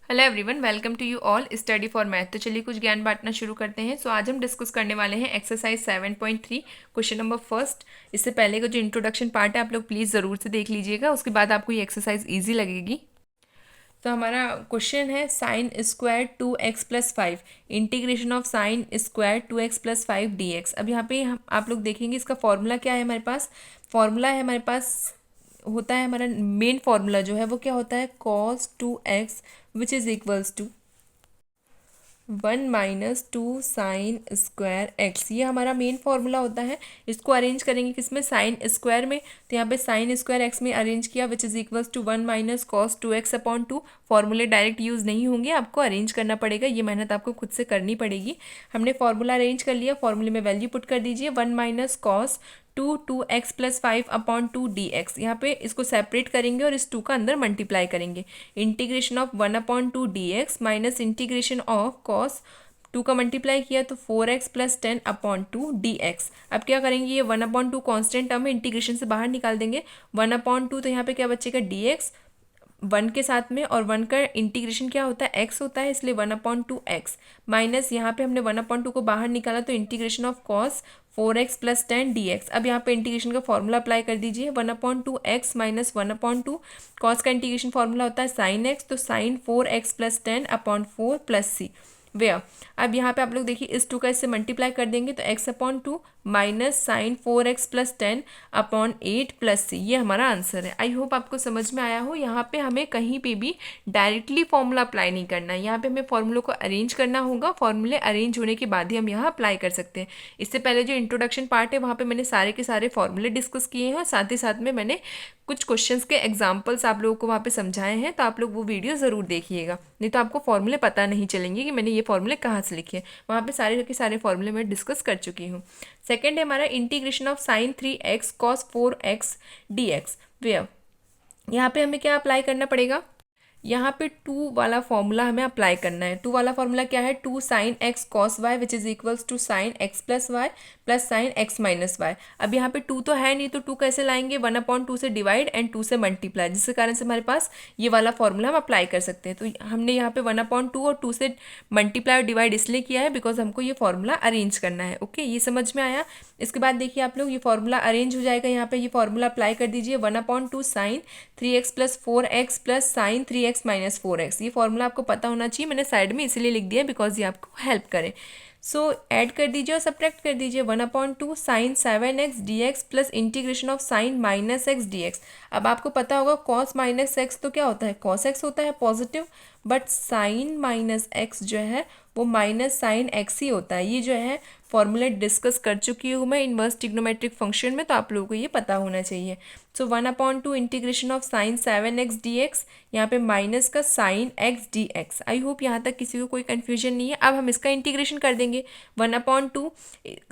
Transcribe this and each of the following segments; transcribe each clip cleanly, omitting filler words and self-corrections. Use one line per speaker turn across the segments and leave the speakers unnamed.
Hello everyone, welcome to you all study for math. तो चलिए कुछ ज्ञान बांटना शुरू करते हैं। आज हम डिस्कस करने वाले हैं एक्सरसाइज 7.3 क्वेश्चन नंबर फर्स्ट। इससे पहले का जो इंट्रोडक्शन पार्ट है आप लोग प्लीज़ ज़रूर से देख लीजिएगा, उसके बाद आपको ये एक्सरसाइज ईजी लगेगी। तो हमारा क्वेश्चन है sine square 2x+5 integration of sine square 2x+5 dx। अब यहाँ पे आप लोग देखेंगे इसका फॉर्मूला क्या है। हमारे पास फॉर्मूला है, हमारे पास होता है, हमारा मेन फॉर्मूला जो है वो क्या होता है, cos 2x which is equals to 1 - 2 sine square x. ये हमारा मेन फॉर्मूला होता है। इसको अरेंज करेंगे किसमें, साइन स्क्वायर में। तो यहाँ पे साइन स्क्वायर एक्स में अरेंज किया which is equals to 1 - cos 2x/2। फॉर्मूले डायरेक्ट यूज़ नहीं होंगे, आपको अरेंज करना पड़ेगा, ये मेहनत आपको खुद से करनी पड़ेगी। हमने फॉर्मूला अरेंज कर लिया, फॉर्मूले में वैल्यू पुट कर दीजिए 1 - cos 2x+5/2 dx। यहाँ पे इसको सेपरेट करेंगे और इस 2 का अंदर मल्टीप्लाई करेंगे। Integration of 1/2 dx minus integration of cos 2 का मल्टीप्लाई किया तो 4x + 10/2 dx। अब क्या करेंगे, ये 1/2 कॉन्स्टेंट टर्म है, इंटीग्रेशन से बाहर निकाल देंगे। 1/2 तो यहाँ पे क्या बचेगा, dx 1 के साथ में, और 1 का इंटीग्रेशन क्या होता है, x होता है, इसलिए 1/2 x माइनस यहाँ पे हमने 1/2 को बाहर निकाला तो integration of cos 4x + 10 dx। अब यहाँ पे इंटीग्रेशन का फॉर्मूला अप्लाई कर दीजिए 1/2 x माइनस 1/2 cos का इंटीग्रेशन फॉर्मूला होता है sin x, तो sin 4x + 10/4 plus c where. अब यहाँ पे आप लोग देखिए इस 2 का इससे मल्टीप्लाई कर देंगे तो x/2 minus sign 4x + 10/8 plus c, ये हमारा आंसर है। आई होप आपको समझ में आया हो। यहाँ पे हमें कहीं पे भी डायरेक्टली फॉर्मूला अप्लाई नहीं करना है, यहाँ पे हमें फॉर्मूलों को अरेंज करना होगा। फॉर्मूले अरेंज होने के बाद ही हम यहाँ अप्लाई कर सकते हैं। इससे पहले जो इंट्रोडक्शन पार्ट है वहाँ पे मैंने सारे के सारे फॉर्मूले डिस्कस किए हैं, और साथ ही साथ में मैंने कुछ क्वेश्चंस के एग्जाम्पल्स आप लोगों को वहाँ पे समझाए हैं, तो आप लोग वो वीडियो ज़रूर देखिएगा, नहीं तो आपको फॉर्मूले पता नहीं चलेंगे कि मैंने ये फॉर्मूले कहाँ से लिखे हैं। वहाँ पे सारे के सारे फॉर्मूले मैं डिस्कस कर चुकी हूँ। सेकेंड है हमारा integration of sine 3x cos 4x dx where. यहाँ पे हमें क्या अप्लाई करना पड़ेगा, यहाँ पे 2 वाला फॉर्मूला हमें अप्लाई करना है। 2 वाला फॉर्मूला क्या है, 2 sin x cos y which is equals to sin x + y plus sin x - y। अब यहाँ पे 2 तो है नहीं, तो 2 कैसे लाएंगे, 1/2 से डिवाइड एंड 2 से मल्टीप्लाई, जिसके कारण से हमारे पास ये वाला फॉर्मूला हम अप्लाई कर सकते हैं। तो हमने यहाँ पे 1/2 और 2 से मल्टीप्लाई और डिवाइड इसलिए किया है बिकॉज हमको ये फॉर्मूला अरेंज करना है। ओके, ये समझ में आया। इसके बाद देखिए आप लोग, ये फॉर्मूला अरेंज हो जाएगा। यहाँ पे ये फॉर्मूला अप्लाई कर दीजिए 1/2 sin 3x + 4x plus sin 3x - 4x। ये फॉर्मूला आपको पता होना चाहिए, मैंने साइड में इसलिए लिख दिया बिकॉज ये आपको हेल्प करे। सो ऐड कर दीजिए और सब्ट्रैक्ट कर दीजिए 1/2 sin 7x dx plus integration of sin -x dx। अब आपको पता होगा cos -x तो क्या होता है, cos x होता है पॉजिटिव, बट sin -x जो है वो माइनस साइन एक्स ही होता है। ये जो है फॉर्मूला डिस्कस कर चुकी हूँ मैं इन्वर्स ट्रिग्नोमेट्रिक फंक्शन में, तो आप लोगों को ये पता होना चाहिए। So 1/2 integration of sine 7x dx, यहाँ पे माइनस का sine x dx। I hope यहाँ तक किसी को कोई कन्फ्यूजन नहीं है। अब हम इसका इंटीग्रेशन कर देंगे 1/2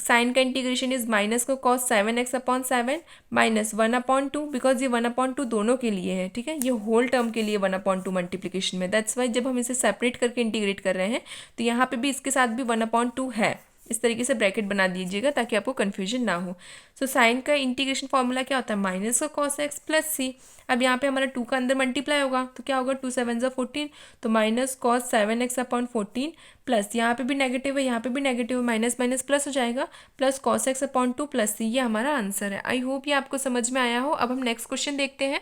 साइन का इंटीग्रेशन इज माइनस को cos 7x/7 माइनस 1/2 बिकॉज ये 1/2 दोनों के लिए है, ठीक है, ये होल टर्म के लिए 1/2 मल्टीप्लीकेशन में। दैट्स वाई जब हम इसे सेपरेट करके इंटीग्रेट कर रहे हैं तो यहाँ पे भी इसके साथ भी 1/2 है। इस तरीके से ब्रैकेट बना दीजिएगा ताकि आपको कन्फ्यूजन ना हो। सो साइन का इंटीग्रेशन फॉर्मूला क्या होता है, माइनस का cos x प्लस सी। अब यहाँ पे हमारा 2 का अंदर मल्टीप्लाई होगा तो क्या होगा, 2 × 7 = 14, तो माइनस cos 7x/14 प्लस यहाँ पे भी नेगेटिव है, यहाँ पे भी नेगेटिव है, माइनस माइनस प्लस हो जाएगा, plus cos x/2 plus C. ये हमारा आंसर है। आई होप ये आपको समझ में आया हो। अब हम नेक्स्ट क्वेश्चन देखते हैं।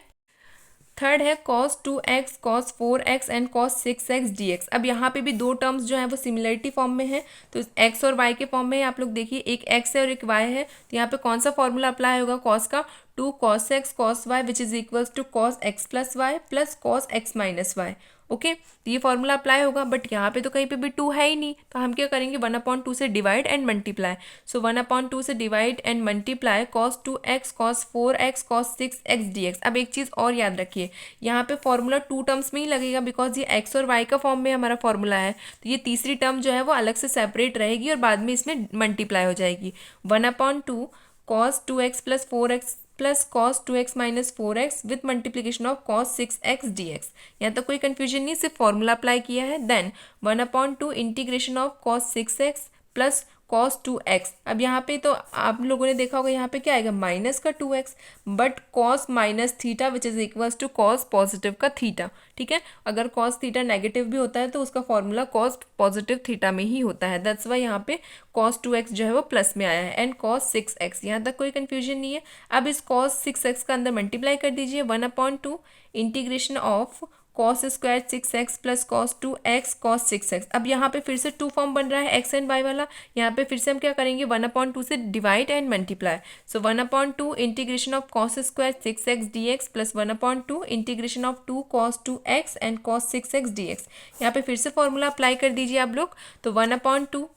थर्ड है cos 2x cos 4x and cos 6x dx। अब यहाँ पे भी दो टर्म्स जो है वो सिमिलरिटी फॉर्म में है, तो x और y के फॉर्म में है। आप लोग देखिए एक x है और एक y है, तो यहाँ पे कौन सा फॉर्मूला अप्लाई होगा, cos का 2 cos x cos y which is equals to cos x + y plus cos x - y। Okay, तो ये फॉर्मूला अप्लाई होगा, बट यहाँ पे तो कहीं पे भी 2 है ही नहीं, तो हम क्या करेंगे 1/2 से डिवाइड एंड मल्टीप्लाई। सो 1/2 से divide and multiply cos 2x cos 4x cos 6x dx। अब एक चीज़ और याद रखिए, यहाँ पे फॉर्मूला 2 टर्म्स में ही लगेगा बिकॉज ये x और y का फॉर्म में हमारा फॉर्मूला है, तो ये तीसरी टर्म जो है वो अलग से सेपरेट रहेगी और बाद में इसमें मल्टीप्लाई हो जाएगी। 1/2 cos 2x + 4x plus cos 2x - 4x with multiplication of cos 6x dx। यहाँ तक कोई कन्फ्यूजन नहीं, सिर्फ फॉर्मूला अप्लाई किया है। Then 1/2 integration of cos 6x plus cos 2x। अब यहाँ पे तो आप लोगों ने देखा होगा यहाँ पे क्या आएगा माइनस का 2x, but cos minus theta which is equals to cos positive का थीटा। ठीक है, अगर कॉस थीटा नेगेटिव भी होता है तो उसका फॉर्मूला कॉस पॉजिटिव थीटा में ही होता है। दैट्स वाई यहाँ पे कॉस 2x जो है वो प्लस में आया है एंड कॉस 6x। यहाँ तक कोई कन्फ्यूजन नहीं है। अब इस कॉस 6x का अंदर मल्टीप्लाई कर दीजिए 1/2 integration of cos square 6x plus cos 2x cos 6x। अब यहाँ पे फिर से टू फॉर्म बन रहा है x एंड y वाला। यहाँ पे फिर से हम क्या करेंगे 1/2 से divide and multiply. So 1/2 integration of cos square 6x dx plus 1/2 integration of 2 cos 2x and cos 6x dx। यहाँ पे फिर से फॉर्मूला अप्लाई कर दीजिए आप लोग। तो 1/2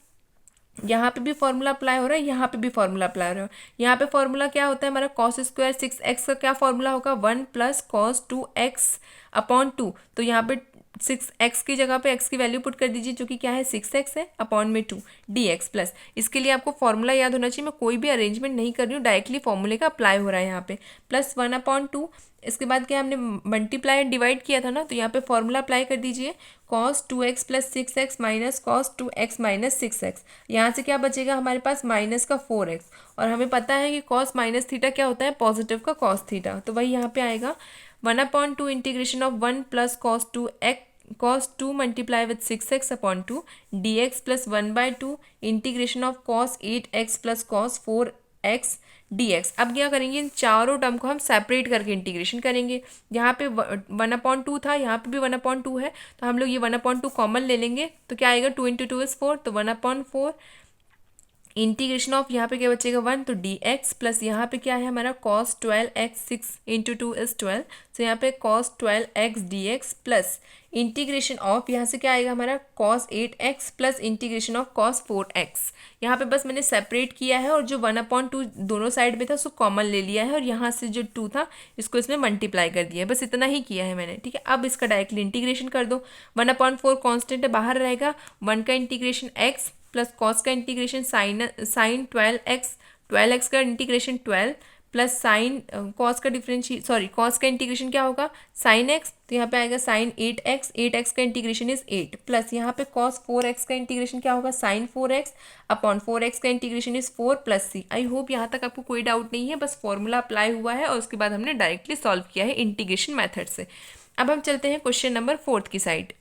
यहाँ पे भी फॉर्मूला अप्लाई हो रहा है, यहाँ पे भी फॉर्मूला अप्लाई हो रहा है। यहाँ पे फॉर्मूला क्या होता है हमारा कॉस स्क्वायर 6x का क्या फॉर्मूला होगा 1 प्लस कॉस 2x/2। तो यहाँ पे 6x की जगह पे x की वैल्यू पुट कर दीजिए जो कि क्या है 6x है अपॉन में 2 dx प्लस। इसके लिए आपको फॉर्मूला याद होना चाहिए। मैं कोई भी अरेंजमेंट नहीं कर रही हूँ, डायरेक्टली फॉर्मूले का अप्लाई हो रहा है यहाँ पे। प्लस 1/2 इसके बाद क्या हमने मल्टीप्लाई डिवाइड किया था ना, तो यहाँ पे फॉर्मूला अप्लाई कर दीजिए cos 2x plus 6x minus cos 2x minus 6x। यहाँ से क्या बचेगा हमारे पास माइनस का 4x, और हमें पता है कि cos माइनस थीटा क्या होता है पॉजिटिव का cos थीटा। तो वही यहाँ पे आएगा 1/2 integration of 1 plus cos 2 multiply with 6x/2 dx plus 1/2 integration of cos 8x plus cos 4x dx। अब क्या करेंगे इन चारों टर्म को हम सेपरेट करके इंटीग्रेशन करेंगे। यहाँ पे 1/2 था, यहाँ पे भी 1/2 है, तो हम लोग ये 1/2 कॉमन ले लेंगे। तो क्या आएगा 2 × 2 इज 4, तो 1/4 इंटीग्रेशन ऑफ यहाँ पे क्या बचेगा 1 तो dx प्लस यहाँ पे क्या है हमारा cos 12x 6 × 2 इज 12। तो यहाँ पे cos 12x dx plus integration of यहाँ से क्या आएगा हमारा cos 8x plus integration of cos 4x। यहाँ पे बस मैंने सेपरेट किया है और जो 1/2 दोनों साइड में था उसको कॉमन ले लिया है और यहाँ से जो 2 था इसको इसमें मल्टीप्लाई कर दिया है। बस इतना ही किया है मैंने। ठीक है, अब इसका डायरेक्टली इंटीग्रेशन कर दो। 1/4 कॉन्स्टेंट है बाहर रहेगा, 1 का इंटीग्रेशन x प्लस कॉस का इंटीग्रेशन साइन 12x का इंटीग्रेशन 12 प्लस साइन कॉस का कॉस का इंटीग्रेशन क्या होगा साइन x, तो यहाँ पे आएगा साइन 8x का इंटीग्रेशन इज 8 प्लस यहाँ पे कॉस 4x का इंटीग्रेशन क्या होगा साइन 4x अपॉन 4x का integration is 4 plus c। I hope यहाँ तक आपको कोई डाउट नहीं है, बस फॉर्मूला अप्लाई हुआ है और उसके बाद हमने डायरेक्टली सॉल्व किया है इंटीग्रेशन मेथड से। अब हम चलते हैं क्वेश्चन नंबर 4 की साइड।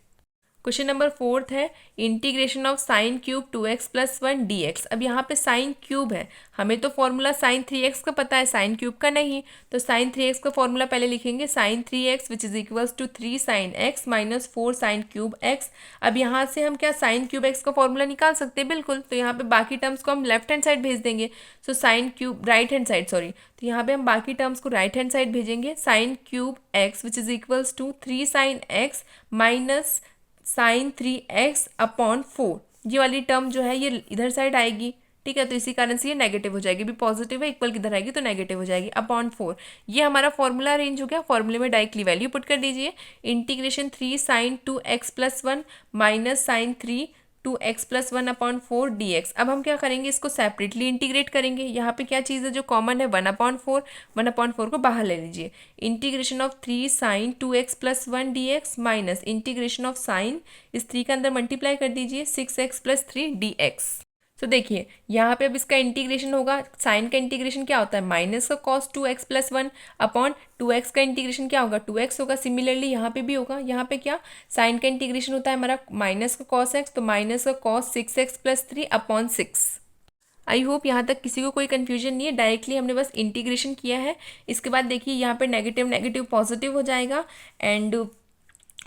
क्वेश्चन नंबर 4 है integration of sine cube 2x plus 1 dx। अब यहाँ पे साइन क्यूब है, हमें तो फॉर्मूला साइन 3x का पता है, साइन क्यूब का नहीं। तो साइन 3x का फॉर्मूला पहले लिखेंगे sine 3x which is equals to 3 sine x minus 4 sine cube x। अब यहाँ से हम क्या साइन क्यूब x का फॉर्मूला निकाल सकते हैं बिल्कुल। तो यहाँ पे बाकी टर्म्स को हम लेफ्ट हैंड साइड भेज देंगे। So sine cube right hand side तो यहाँ पे हम बाकी टर्म्स को राइट हैंड साइड भेजेंगे। Sine cube x which is equals to 3 sine x minus sine 3x upon 4। ये वाली टर्म जो है ये इधर साइड आएगी। ठीक है, तो इसी कारण से ये नेगेटिव हो जाएगी। भी पॉजिटिव है इक्वल किधर आएगी तो नेगेटिव हो जाएगी अपॉन 4। ये हमारा फॉर्मूला अरेंज हो गया। फॉर्मूले में डायरेक्टली वैल्यू पुट कर दीजिए। Integration 3 sine 2x plus 1 minus sine 2x plus 1 upon 4 dx। अब हम क्या करेंगे इसको सेपरेटली इंटीग्रेट करेंगे। यहाँ पे क्या चीज़ है जो कॉमन है 1/4 को बाहर ले लीजिए। Integration of 3 sine 2x plus 1 dx minus integration of sine इस 3 के अंदर मल्टीप्लाई कर दीजिए 6x प्लस 3 dx। तो देखिए यहाँ पे अब इसका इंटीग्रेशन होगा। साइन का इंटीग्रेशन क्या होता है माइनस का cos 2x plus 1 upon 2x का इंटीग्रेशन क्या होगा 2x होगा। सिमिलरली यहाँ पे भी होगा। यहाँ पे क्या साइन का इंटीग्रेशन होता है हमारा माइनस का cos x, तो माइनस का cos 6x प्लस 3 अपॉन 6। आई होप यहाँ तक किसी को कोई कन्फ्यूजन नहीं है। डायरेक्टली हमने बस इंटीग्रेशन किया है। इसके बाद देखिए यहाँ पे नेगेटिव नेगेटिव पॉजिटिव हो जाएगा एंड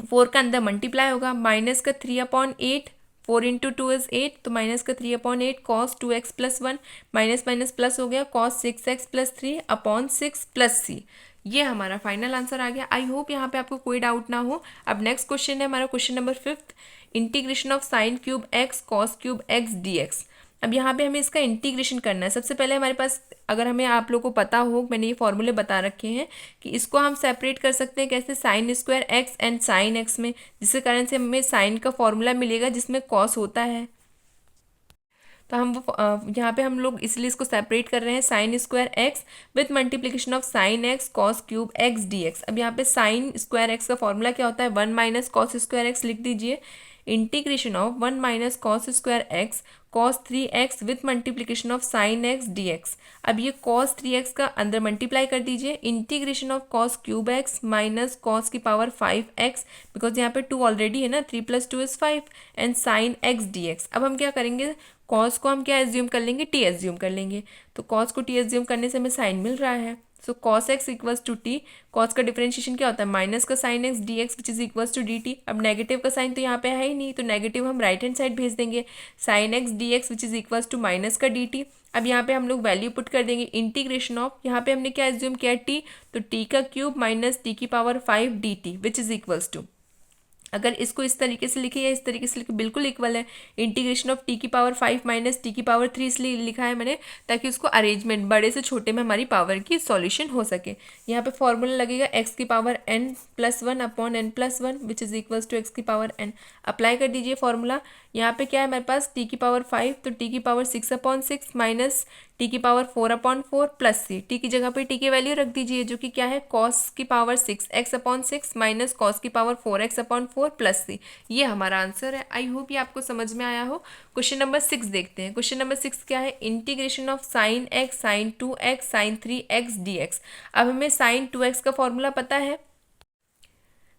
4 का अंदर मल्टीप्लाई होगा। माइनस का 3/8 4 × 2 इज 8, तो माइनस का 3/8 cos 2x plus 1 minus minus plus हो गया cos 6x plus 3 upon 6 plus c। ये हमारा फाइनल आंसर आ गया। आई होप यहाँ पे आपको कोई डाउट ना हो। अब नेक्स्ट क्वेश्चन है हमारा question number 5 integration of sign cube x cos cube x dx। अब यहाँ पे हमें इसका इंटीग्रेशन करना है। सबसे पहले हमारे पास अगर हमें आप लोगों को पता हो मैंने ये फॉर्मूले बता रखे हैं कि इसको हम सेपरेट कर सकते हैं कैसे sign square x and sine x में, जिसके कारण से हमें साइन का फॉर्मूला मिलेगा जिसमें कॉस होता है। तो हम वो यहाँ पे हम लोग इसलिए इसको सेपरेट कर रहे हैं sign square x with multiplication of sine x cos cube x D x. अब यहाँ पे साइन स्क्वायर एक्स का फॉर्मूला क्या होता है 1 माइनस कॉस स्क्वायर एक्स लिख दीजिए integration of 1 minus cos square x cos 3x with multiplication of sine x dx। अब ये कॉस 3x का अंदर मल्टीप्लाई कर दीजिए, integration of cos cube x minus cos की पावर 5x, बिकॉज यहाँ पे 2 ऑलरेडी है ना, 3 + 2 = 5 एंड साइन एक्स dx। अब हम क्या करेंगे, कॉस को हम क्या एज्यूम कर लेंगे, t एज्यूम कर लेंगे। तो कॉस को t एज्यूम करने से हमें साइन मिल रहा है। So cos x equals to t, cos का डिफरेंशिएशन क्या होता है, माइनस का sine x D x which is equals to d t. अब नेगेटिव का साइन तो यहाँ पे है ही नहीं, तो नेगेटिव हम राइट हैंड साइड भेज देंगे, sine x D x which is equals to minus का डी टी। अब यहाँ पे हम लोग वैल्यू पुट कर देंगे, इंटीग्रेशन ऑफ, यहाँ पे हमने क्या एज्यूम किया, टी, तो टी का क्यूब माइनस टी की power 5 d t which is equals to, अगर इसको इस तरीके से लिखे या इस तरीके से लिखे बिल्कुल इक्वल है। इंटीग्रेशन ऑफ टी की पावर 5 माइनस टी की पावर 3 इसलिए लिखा है मैंने, ताकि उसको अरेंजमेंट बड़े से छोटे में हमारी पावर की सॉल्यूशन हो सके। यहाँ पे फॉर्मूला लगेगा एक्स की power n+1 upon n+1 which is equals to x की पावर n। अप्लाई कर दीजिए फॉर्मूला। यहाँ पे क्या है हमारे पास, टी की पावर 5, तो टी की पावर 6/6 माइनस टी की पावर 4/4 प्लस सी, टी की जगह पे टी की वैल्यू रख दीजिए जो कि क्या है, कॉस की पावर 6x/6 माइनस कॉस की पावर 4x/4 प्लस सी। ये हमारा आंसर है। आई होप ये आपको समझ में आया हो। क्वेश्चन नंबर 6 देखते हैं। क्वेश्चन नंबर 6 क्या है, integration of sine x sine 2x sine 3x dx। अब हमें साइन 2x का फॉर्मूला पता है।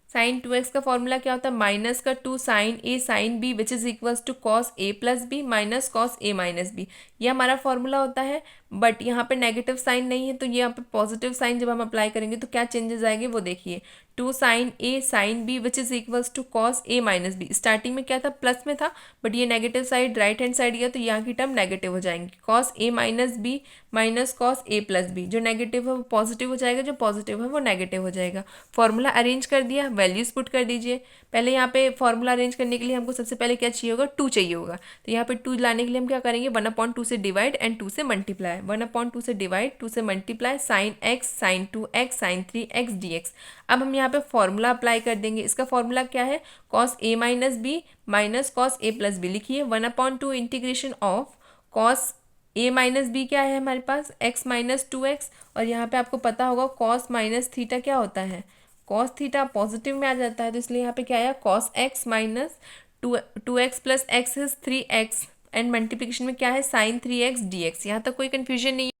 साइन 2x का फॉर्मूला क्या होता है, माइनस का 2 sine A sine B which is equals to cos A plus B minus cos A minus B. ये हमारा फॉर्मूला होता है, बट यहाँ पे नेगेटिव साइन नहीं है, तो ये यहाँ पे पॉजिटिव साइन जब हम अप्लाई करेंगे तो क्या चेंजेस आएंगे वो देखिए। 2 sine A sine B which is equals to cos A minus B, starting में क्या था, प्लस में था, बट ये negative side right hand side गया तो यहाँ की टर्म नेगेटिव हो जाएंगी। Cos A minus B minus cos A plus B, जो नेगेटिव है वो पॉजिटिव हो जाएगा, जो पॉजिटिव है वो नेगेटिव हो जाएगा। फॉर्मूला अरेंज कर दिया, वैल्यूज पुट कर दीजिए। पहले यहाँ पे फॉर्मूला अरेंज करने के लिए हमको सबसे पहले क्या चाहिए होगा, 2 चाहिए होगा। तो यहाँ पे 2 लाने के लिए हम क्या करेंगे, 1/2 से डिवाइड एंड 2 से मल्टीप्लाई, 1/2 से डिवाइड 2 से multiply, sine x sine 2x sine 3x dx। अब हम यहाँ पे फॉर्मूला अप्लाई कर देंगे। इसका फॉर्मूला क्या है, cos A minus B minus cos A plus B. लिखिए 1/2 integration of cos A minus B क्या है हमारे पास, x माइनस 2x, और यहाँ पे आपको पता होगा कॉस माइनस थीटा क्या होता है, कॉस थीटा पॉजिटिव में आ जाता है, तो इसलिए यहाँ पे क्या आया, cos x minus 2x plus x is 3x and multiplication में क्या है, साइन 3x dx। यहाँ तक कोई कन्फ्यूजन नहीं है।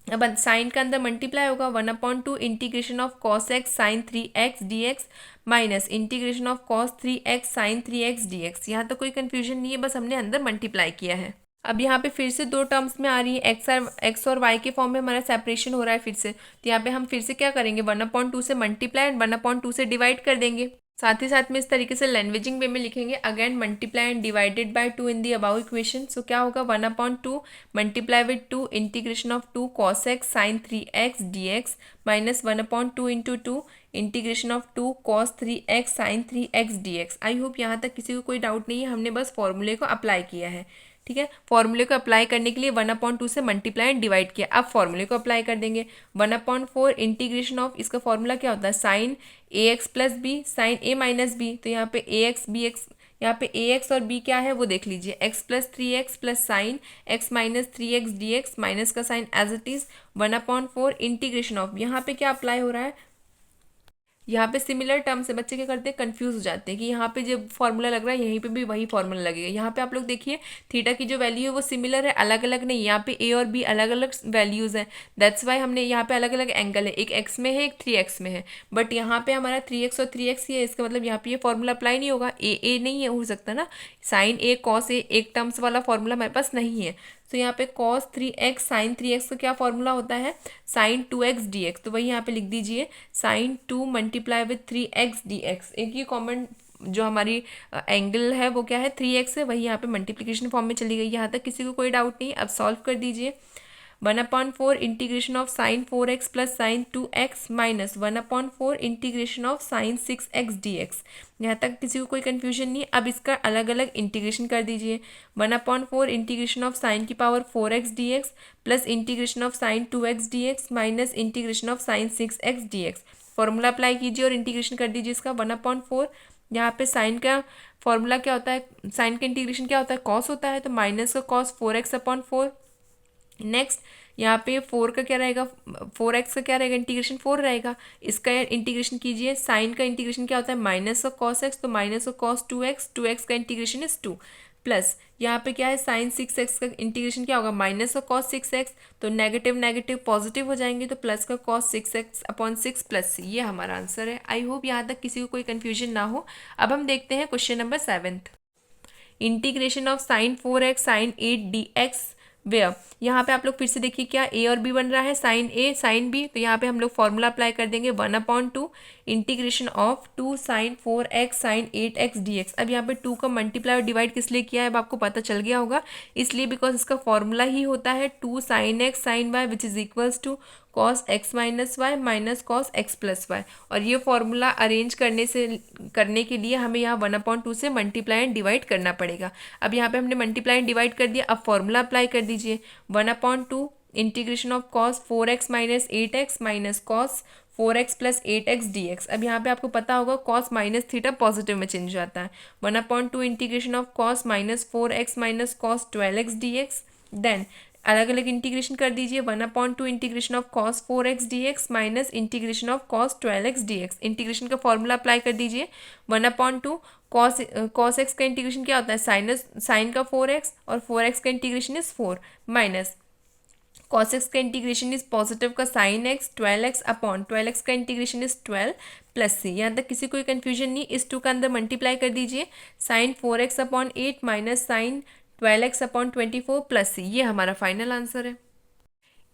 अब साइन का अंदर मल्टीप्लाई होगा, 1/2 integration of cos x sine 3x dx minus integration of cos 3x sine 3x dx। यहाँ तक कोई कन्फ्यूजन नहीं है, बस हमने अंदर मल्टीप्लाई किया है। अब यहाँ पे फिर से 2 टर्म्स में आ रही है, एक्स और वाई के फॉर्म में हमारा सेपरेशन हो रहा है फिर से, तो यहाँ पे हम फिर से क्या करेंगे, 1/2 से मल्टीप्लाई एंड 1/2 से डिवाइड कर देंगे। साथ ही साथ में इस तरीके से लैंग्वेजिंग वे में लिखेंगे, again multiply and divided by 2 in the above equation. So क्या होगा, 1/2 multiply with 2 integration of 2 cos x sine 3x dx minus 1/2 into 2 integration of 2 cos 3x sine 3x dx। I hope यहाँ तक किसी को कोई doubt नहीं है, हमने बस फॉर्मूले को अप्लाई किया है। ठीक है, फॉर्मूले को अप्लाई करने के लिए 1/2 से मल्टीप्लाई एंड डिवाइड किया। अब फॉर्मूले को अप्लाई कर देंगे, 1/4 इंटीग्रेशन ऑफ, इसका फॉर्मूला क्या होता है, sine A x plus B sign a minus B. तो यहाँ पे ए एक्स बी एक्स, यहाँ पे ए एक्स और बी क्या है वो देख लीजिए, x plus 3x plus sine x minus 3x dx minus का sine as it is 1/4 integration of, यहाँ पे क्या अप्लाई हो रहा है, यहाँ पे सिमिलर टर्म से बच्चे क्या करते हैं, कंफ्यूज हो जाते हैं कि यहाँ पे जब फॉर्मूला लग रहा है यहीं पे भी वही फॉर्मूला लगेगा। यहाँ पे आप लोग देखिए थीटा की जो वैल्यू है वो सिमिलर है, अलग अलग नहीं। यहाँ पे ए और बी अलग अलग वैल्यूज़ हैं, दैट्स वाई हमने यहाँ पे अलग अलग एंगल है, एक एक्स में है एक 3x में है, बट यहाँ पे हमारा 3x और 3x ही है, इसका मतलब यहाँ पे ये फॉर्मूला अप्लाई नहीं होगा। ए नहीं है, हो सकता ना, साइन ए कॉस ए एक टर्म्स वाला फॉर्मूला हमारे पास नहीं है। तो यहाँ पे cos 3x साइन 3x का क्या फॉर्मूला होता है, साइन 2x dx। तो वही यहाँ पे लिख दीजिए, sign 2 multiply with 3x dx। एक ही कॉमन जो हमारी एंगल है वो क्या है, 3x है, वही यहाँ पे मल्टीप्लिकेशन फॉर्म में चली गई। यहाँ तक किसी को कोई डाउट नहीं। अब सॉल्व कर दीजिए, 1/4 integration of sine 4x plus sign 2x minus 1/4 integration of sign 6x dx। यहाँ तक किसी को कोई कन्फ्यूजन नहीं। अब इसका अलग अलग इंटीग्रेशन कर दीजिए, 1/4 इंटीग्रेशन ऑफ साइन की power 4x dx plus integration of sign 2x dx minus integration of sign 6x dx। Formula apply कीजिए और इंटीग्रेशन कर दीजिए इसका 1/4। यहाँ पे साइन का फॉर्मूला क्या होता है, साइन का इंटीग्रेशन क्या होता है, कॉस होता है, तो माइनस का कॉस 4x/4। नेक्स्ट यहाँ पे 4 का क्या रहेगा, 4x का क्या रहेगा, इंटीग्रेशन 4 रहेगा। इसका इंटीग्रेशन कीजिए, साइन का इंटीग्रेशन क्या होता है, माइनस ऑफ कॉस एक्स, तो minus of cos 2x, 2x का इंटीग्रेशन इज 2, प्लस यहाँ पे क्या है, साइन 6x का इंटीग्रेशन क्या होगा, माइनस ऑफ कॉस 6x, तो नेगेटिव नेगेटिव पॉजिटिव हो जाएंगे, तो प्लस का कॉस 6x/6 प्लस c, ये हमारा आंसर है। आई होप यहाँ तक किसी को कोई कन्फ्यूजन ना हो। अब हम देखते हैं question number 7th। Integration of sine 4x sine 8 dx where, यहाँ पे आप लोग फिर से देखिए क्या a और b बन रहा है, साइन a साइन b, तो यहाँ पे हम लोग फॉर्मूला अप्लाई कर देंगे 1/2 integration of 2 sine 4x sine 8x dx। अब यहाँ पे 2 का मल्टीप्लाई और डिवाइड किस लिए किया है, अब आपको पता चल गया होगा, इसलिए बिकॉज इसका फॉर्मूला ही होता है 2 sine x sine y which is equals to cos x minus y minus cos x plus y. और ये फॉर्मूला अरेंज करने के लिए हमें यहाँ 1/2 से मल्टीप्लाई एंड डिवाइड करना पड़ेगा। अब यहाँ पे हमने मल्टीप्लाई एंड डिवाइड कर दिया, अब फॉर्मूला अप्लाई कर दीजिए 1/2 integration of cos 4x minus 8x minus cos 4x plus 8x dx। अब यहाँ पे आपको पता होगा कॉस माइनस थीटा पॉजिटिव में चेंज हो जाता है, 1/2 integration of cos minus 4x minus cos 12x dx। Then अलग अलग इंटीग्रेशन कर दीजिए, 1/2 integration of cos 4x dx minus integration of cos 12x dx। Integration का फॉर्मूला अप्लाई कर दीजिए 1/2 कॉस एक्स का इंटीग्रेशन क्या होता है, साइन का 4x और 4x का integration is 4 minus cos x का इंटीग्रेशन इज पॉजिटिव का साइन एक्स 12x/12x का इंटीग्रेशन इज 12 प्लस सी। यहाँ तक किसी कोई कन्फ्यूजन नहीं, इस 2 का अंदर मल्टीप्लाई कर दीजिए, sine 4x/8 minus sine 12x/24 plus C, ये हमारा फाइनल आंसर है।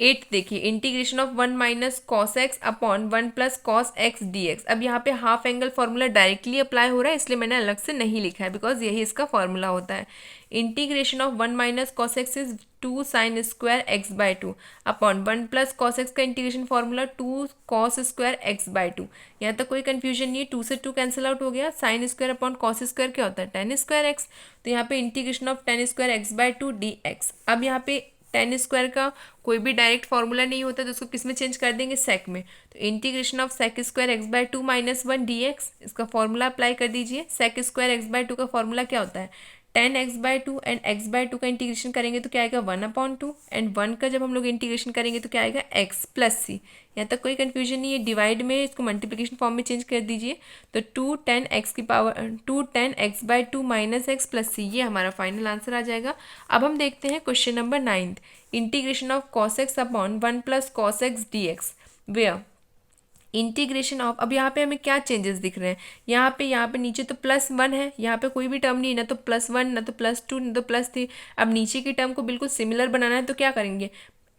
8 देखिए, integration of 1 minus cos x upon 1 plus cos x dx। अब यहाँ पे half angle formula directly apply हो रहा है, इसलिए मैंने अलग से नहीं लिखा है बिकॉज यही इसका फॉर्मूला होता है। Integration of 1 minus cos x is 2 sine square x/2 upon 1 plus cos x का integration formula 2 cos square x/2। यहाँ तक कोई कन्फ्यूजन नहीं है, 2 से 2 कैंसिल आउट हो गया, sine square upon cos square क्या होता है, टेन स्क्वायर x, तो यहाँ पे integration of ten square x/2 dx। अब यहाँ पे टेन स्क्वायर का कोई भी डायरेक्ट फॉर्मूला नहीं होता, तो उसको किस में चेंज कर देंगे, सेक में, तो integration of sec square x/2 minus 1 dx, इसका फॉर्मूला अप्लाई कर दीजिए। सेक स्क्वायर x/2 का फॉर्मूला क्या होता है, 10x/2 एंड x/2 का इंटीग्रेशन करेंगे तो क्या आएगा 1/2 एंड 1 का जब हम लोग इंटीग्रेशन करेंगे तो क्या आएगा x प्लस सी। यहाँ तक कोई कन्फ्यूजन नहीं है, डिवाइड में इसको मल्टीप्लिकेशन फॉर्म में चेंज कर दीजिए, तो 2 10 x/2 minus x plus C, ये हमारा फाइनल आंसर आ जाएगा। अब हम देखते हैं question number 9th। Integration of cos x upon 1 plus cos x dx where integration of, अब यहाँ पे हमें क्या चेंजेस दिख रहे हैं, यहाँ पे नीचे तो +1 है, यहाँ पे कोई भी टर्म नहीं है, ना तो +1 ना तो +2 ना तो +3। अब नीचे की टर्म को बिल्कुल सिमिलर बनाना है, तो क्या करेंगे,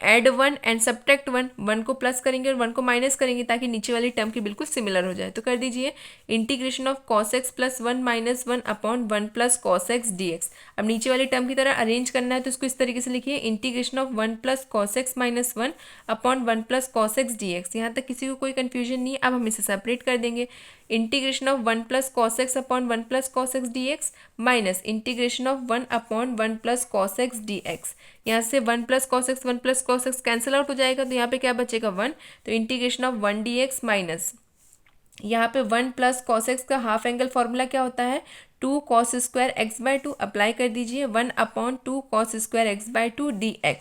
ऐड 1 एंड सब्ट्रैक्ट 1, 1 को प्लस करेंगे और 1 को माइनस करेंगे ताकि नीचे वाली टर्म की बिल्कुल सिमिलर हो जाए। तो कर दीजिए integration of cos x plus 1 minus 1 upon 1 plus cos x dx। अब नीचे वाली टर्म की तरह अरेंज करना है, तो इसको इस तरीके से लिखिए, integration of 1 plus cos x minus 1 upon 1 plus cos x dx। यहाँ तक किसी को कोई कन्फ्यूजन नहीं है। अब हम इसे सेपरेट कर देंगे, integration of 1 plus cos x upon 1 plus cos x dx minus integration of 1 upon 1 plus cos x dx। यहाँ से 1 plus cos x 1 plus cos x cancel out हो जाएगा, तो यहाँ पे क्या बचेगा 1, तो इंटीग्रेशन ऑफ 1 dx माइनस यहाँ पे 1 प्लस कॉस एक्स का हाफ एंगल फॉर्मूला क्या होता है, 2 कॉस स्क्वायर x/2 अप्लाई कर दीजिए, 1 upon 2 cos square x/2 dx।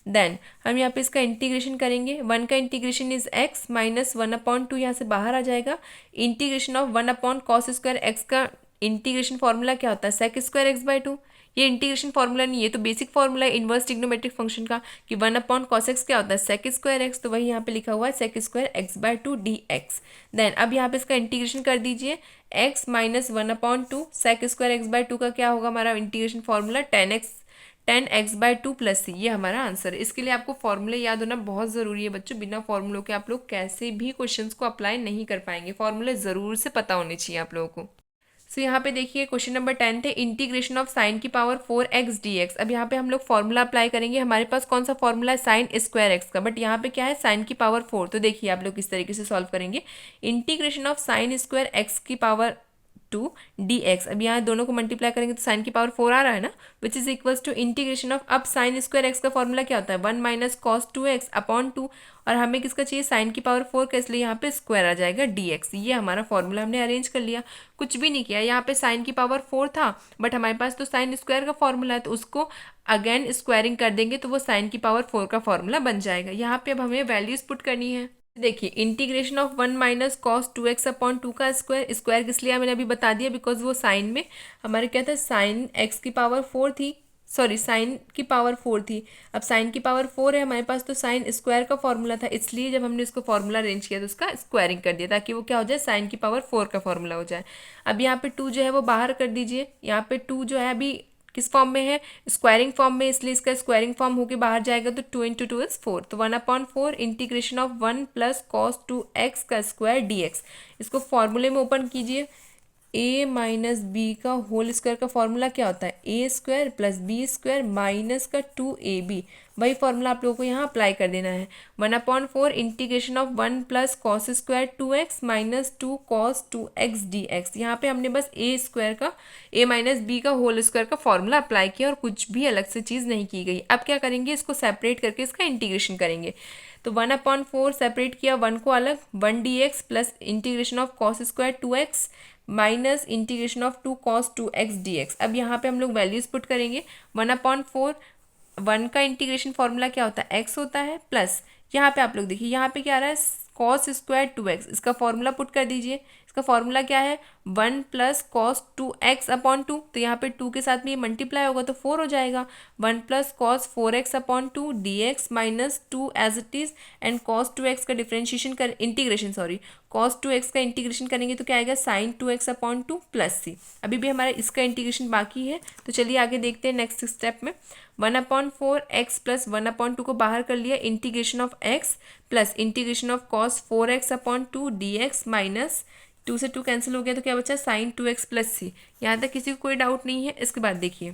Then हम यहाँ पे इसका इंटीग्रेशन करेंगे, 1 का इंटीग्रेशन इज x माइनस 1/2 यहाँ से बाहर आ जाएगा। Integration of 1 upon cos square x का इंटीग्रेशन फॉर्मूला क्या होता है, सेक स्क्वायर x/2। ये इंटीग्रेशन फॉर्मूला नहीं है, तो बेसिक फॉर्मूला है इनवर्स ट्रिग्नोमेट्रिक फंक्शन का कि 1 अपॉन कॉस एक्स क्या होता है, सेक स्क्वायर एक्स, तो वही यहाँ पे लिखा हुआ है sec square x/2 dx। Then अब यहाँ पे इसका इंटीग्रेशन कर दीजिए, x माइनस 1/2 सेक स्क्वायर x/2 का क्या होगा हमारा integration formula 10x/2 plus C, ये हमारा आंसर है। इसके लिए आपको फॉर्मूले याद होना बहुत ज़रूरी है बच्चों, बिना फॉर्मूलों के आप लोग कैसे भी क्वेश्चंस को अप्लाई नहीं कर पाएंगे, फॉर्मूले ज़रूर से पता होने चाहिए आप लोगों को। सो यहाँ पे देखिए क्वेश्चन नंबर 10 है इंटीग्रेशन ऑफ साइन की पावर 4x dx। अब यहाँ पे हम लोग फॉर्मूला अप्लाई करेंगे, हमारे पास कौन सा फॉर्मूला है, साइन स्क्वायर एक्स का, बट यहाँ पे क्या है साइन की पावर 4। तो देखिए आप लोग किस तरीके से सॉल्व करेंगे, integration of sine square x की पावर टू डी एक्स। अब यहाँ दोनों को मल्टीप्लाई करेंगे तो साइन की पावर 4 आ रहा है ना, which is equals to integration of, अब साइन स्क्वायर एक्स का फॉर्मूला क्या होता है 1 माइनस कॉस 2x अपॉन 2, और हमें किसका चाहिए साइन की पावर 4 का, इसलिए यहाँ पे स्क्वायर आ जाएगा dx। ये हमारा फॉर्मूला हमने अरेंज कर लिया, कुछ भी नहीं किया। यहाँ पे साइन की पावर 4 था बट हमारे पास तो साइन स्क्वायर का फॉर्मूला है, तो उसको अगेन स्क्वायरिंग कर देंगे तो वो साइन की पावर 4 का फॉर्मूला बन जाएगा। यहाँ पे अब हमें वैल्यूज पुट करनी है। देखिए integration of 1 minus cos 2x upon 2 का स्क्वायर, स्क्वायर किस लिए मैंने अभी बता दिया बिकॉज वो साइन में हमारे क्या था, साइन x की पावर 4 थी, सॉरी साइन की पावर 4 थी। अब साइन की पावर 4 है हमारे पास, तो साइन स्क्वायर का फॉर्मूला था, इसलिए जब हमने इसको फॉर्मूला अरेंज किया तो उसका स्क्वायरिंग कर दिया ताकि वो क्या हो जाए, साइन की पावर 4 का फॉर्मूला हो जाए। अब यहाँ पे 2 जो है वो बाहर कर दीजिए, यहाँ पे 2 जो है अभी किस फॉर्म में है, स्क्वायरिंग फॉर्म में, इसलिए इसका स्क्वायरिंग फॉर्म होके बाहर जाएगा तो 2 इंटू 2 इज 4, तो 1/4 integration of 1 plus cos 2x का स्क्वायर dx। इसको फॉर्मूले में ओपन कीजिए, a माइनस बी का होल स्क्वायर का फॉर्मूला क्या होता है, A square plus B square minus का 2ab। वही फॉर्मूला आप लोगों को यहाँ अप्लाई कर देना है। 1/4 integration of 1 plus cos square 2x minus 2 cos 2x dx। यहाँ पे हमने बस ए स्क्वायर का, a माइनस बी का होल स्क्वायर का फॉर्मूला अप्लाई किया और कुछ भी अलग से चीज़ नहीं की गई। अब क्या करेंगे, इसको सेपरेट करके इसका इंटीग्रेशन करेंगे। तो 1/4 सेपरेट किया, 1 को अलग, 1 dx plus integration of cos square 2x minus integration of 2 cos 2x dx। अब यहाँ पे हम लोग वैल्यूज पुट करेंगे। 1/4 1 का इंटीग्रेशन फॉर्मूला क्या होता है, x होता है, प्लस यहाँ पे आप लोग देखिए यहाँ पे क्या आ रहा है, कॉस स्क्वायर 2x, इसका फॉर्मूला पुट कर दीजिए। इसका फॉर्मूला क्या है 1 प्लस कॉस 2x अपॉन 2, तो यहाँ पे 2 के साथ में ये मल्टीप्लाई होगा तो 4 हो जाएगा। 1 plus cos 4x upon 2 dx minus 2 as it is, and cos 2x का डिफ्रेंशिएशन कर इंटीग्रेशन, सॉरी कॉस 2x का इंटीग्रेशन करेंगे तो क्या आएगा sign 2x upon 2 plus c। अभी भी हमारा इसका इंटीग्रेशन बाकी है, तो चलिए आगे देखते हैं नेक्स्ट स्टेप में। 1/4 x प्लस 1/2 को बाहर कर लिया, integration of x plus integration of cos 4x upon 2 dx minus 2 से 2 कैंसिल हो गया तो क्या बचा साइन 2x प्लस सी। यहाँ तक किसी को कोई डाउट नहीं है। इसके बाद देखिए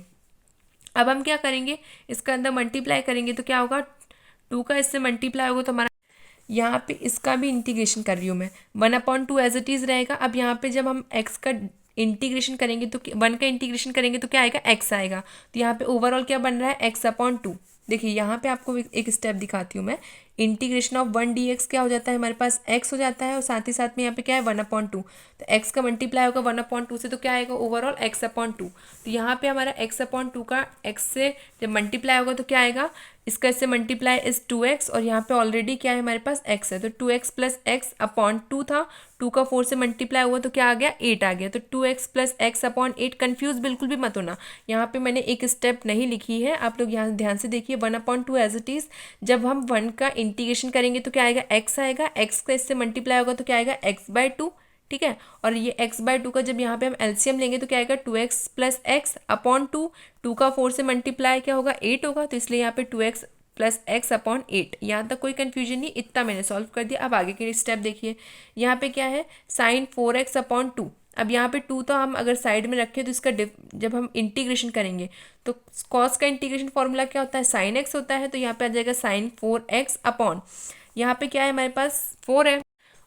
अब हम क्या करेंगे, इसका अंदर मल्टीप्लाई करेंगे तो क्या होगा, 2 का इससे मल्टीप्लाई होगा तो हमारा, यहाँ पे इसका भी इंटीग्रेशन कर रही हूँ मैं, 1/2 एज इट इज़ रहेगा। अब यहाँ पे जब हम x का इंटीग्रेशन करेंगे तो 1 का इंटीग्रेशन करेंगे तो क्या आएगा, x आएगा। तो यहाँ पे ओवरऑल क्या बन रहा है, x/2। देखिए यहाँ पे आपको एक स्टेप दिखाती हूँ मैं, इंटीग्रेशन ऑफ 1 dx क्या हो जाता है, हमारे पास x हो जाता है और साथ ही साथ में यहाँ पे क्या है 1/2, तो x का मल्टीप्लाई होगा 1/2 से तो क्या आएगा ओवरऑल x/2। तो यहाँ पे हमारा x/2 का x से जब मल्टीप्लाई होगा तो क्या आएगा, इसका इससे मल्टीप्लाई इज 2x, और यहाँ पे ऑलरेडी क्या है हमारे पास x है, तो 2x प्लस x अपॉन 2 था, 2 का 4 से मल्टीप्लाई हुआ तो क्या आ गया 8 आ गया, तो 2x plus x upon 8। Confuse बिल्कुल भी मत होना, यहाँ पे मैंने एक स्टेप नहीं लिखी है, आप लोग यहाँ ध्यान से देखिए। 1/2 एज इट इज़, जब हम 1 का इंटीग्रेशन करेंगे तो क्या आएगा x आएगा, x का इससे मल्टीप्लाई होगा तो क्या आएगा x/2, ठीक है। और ये x/2 का जब यहाँ पे हम एलसीएम लेंगे तो क्या आएगा 2x प्लस एक्स अपॉन 2, 2 का 4 से मल्टीप्लाई क्या होगा 8 होगा, तो इसलिए यहाँ पे 2x प्लस एक्स अपॉन 8। यहाँ तक कोई कन्फ्यूजन नहीं, इतना मैंने सॉल्व कर दिया। अब आगे के स्टेप देखिए, यहाँ पे क्या है साइन 4x अपॉन 2। अब यहाँ पे 2 तो हम अगर साइड में रखें तो इसका जब हम इंटीग्रेशन करेंगे तो कॉस का इंटीग्रेशन फॉर्मूला क्या होता है, साइन x होता है, तो यहाँ पे आ जाएगा साइन 4x अपॉन, यहाँ पे क्या है हमारे पास 4 है,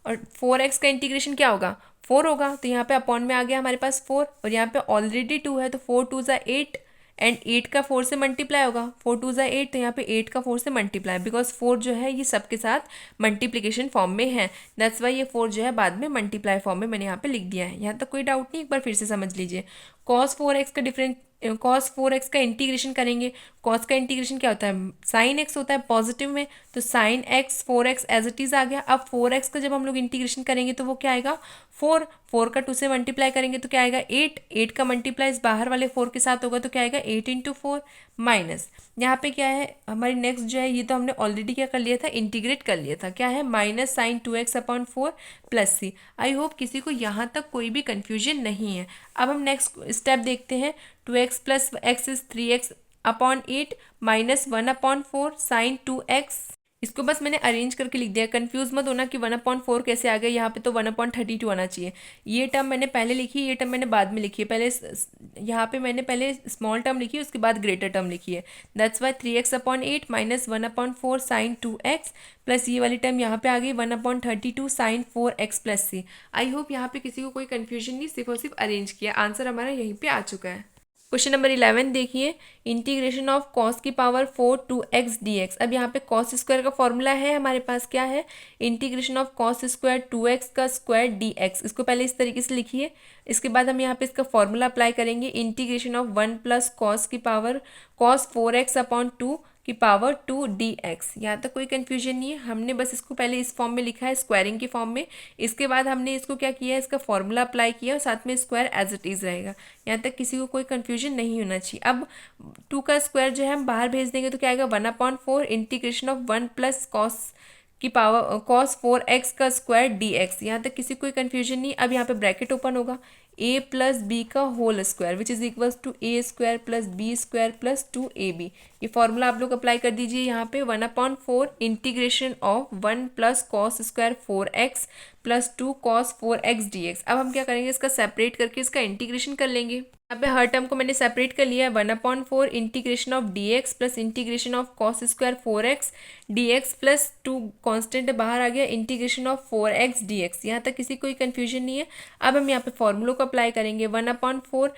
और 4x का इंटीग्रेशन क्या होगा 4 होगा, तो यहाँ पे अपॉन में आ गया हमारे पास 4, और यहाँ पे ऑलरेडी 2 है तो 4 2 ज़ा 8, एंड 8 का 4 से मल्टीप्लाई होगा, 4 2 ज़ा 8, तो यहाँ पे 8 का 4 से मल्टीप्लाई, बिकॉज 4 जो है ये सबके साथ मल्टीप्लिकेशन फॉर्म में है, दैट्स वाई ये 4 जो है बाद में मल्टीप्लाई फॉर्म में मैंने यहाँ पे लिख दिया है। यहाँ तक कोई डाउट नहीं, एक बार फिर से समझ लीजिए। cos 4x का डिफरेंट cos 4x का इंटीग्रेशन करेंगे, cos का इंटीग्रेशन क्या होता है साइन x होता है पॉजिटिव में, तो sine x 4x as it is आ गया। अब 4x का जब हम लोग इंटीग्रेशन करेंगे तो वो क्या आएगा 4, 4 का 2 से मल्टीप्लाई करेंगे तो क्या आएगा 8, 8 का मल्टीप्लाई इस बाहर वाले 4 के साथ होगा तो क्या आएगा 8 इंटू 4 माइनस, यहाँ पे क्या है हमारी नेक्स्ट जो है, ये तो हमने ऑलरेडी क्या कर लिया था इंटीग्रेट कर लिया था, क्या है minus sine 2x upon 4 plus c. I hope किसी को यहाँ तक कोई भी कन्फ्यूजन नहीं है। अब हम नेक्स्ट स्टेप देखते हैं, 2x plus x is 3x upon 8 minus 1/4 sine 2x इसको बस मैंने अरेंज करके लिख दिया। कंफ्यूज मत होना कि 1/4 कैसे आ गया, यहाँ पे तो 1/32 आना चाहिए। ये टर्म मैंने पहले लिखी, ये टर्म मैंने बाद में लिखी है। यहाँ पे मैंने पहले स्मॉल टर्म लिखी है, उसके बाद ग्रेटर टर्म लिखी है। That's why 3x/8 minus 1/4 sine 2x plus ये वाली टर्म यहाँ पे आ गई 1/32 sine 4x plus c। I hope यहाँ पे किसी को कोई कन्फ्यूजन नहीं, सिर्फ और सिर्फ अरेंज किया। आंसर हमारा यहीं पे आ चुका है। क्वेश्चन नंबर 11 देखिए, इंटीग्रेशन ऑफ कॉस की पावर 4 2x dx। अब यहाँ पे कॉस स्क्वायर का फॉर्मूला है हमारे पास, क्या है, integration of cos square 2x का स्क्वायर dx। इसको पहले इस तरीके से लिखिए, इसके बाद हम यहाँ पे इसका फॉर्मूला अप्लाई करेंगे, इंटीग्रेशन ऑफ 1 प्लस कॉस की पावर कॉस 4x/2 की पावर 2 dx। यहाँ तक कोई कन्फ्यूजन नहीं है, हमने बस इसको पहले इस फॉर्म में लिखा है, स्क्वायरिंग के फॉर्म में। इसके बाद हमने इसको क्या किया है, इसका फॉर्मूला अप्लाई किया और साथ में स्क्वायर एज इट इज़ रहेगा। यहाँ तक किसी को कोई कन्फ्यूजन नहीं होना चाहिए। अब 2 का स्क्वायर जो है हम बाहर भेज देंगे तो क्या आएगा, 1/4 इंटीग्रेशन ऑफ 1 प्लस कॉस की पावर कॉस 4x का स्क्वायर dx। यहाँ तक किसी को कोई कन्फ्यूजन नहीं। अब यहाँ पे ब्रैकेट ओपन होगा, a प्लस बी का whole square which is equals to a square plus B square plus 2ab। ये फॉर्मूला आप लोग अप्लाई कर दीजिए यहाँ पे। 1/4 integration of 1 plus cos square 4x plus 2 cos 4x dx। अब हम क्या करेंगे, इसका सेपरेट करके इसका इंटीग्रेशन कर लेंगे। यहाँ पे हर टर्म को मैंने सेपरेट कर लिया है। 1/4 integration of dx plus integration of cos square 4x dx plus 2 constant बाहर आ गया, इंटीग्रेशन ऑफ 4x dx। यहाँ तक किसी कोई कन्फ्यूजन नहीं है। अब हम यहाँ पे फॉर्मूलों को अप्लाई करेंगे। 1/4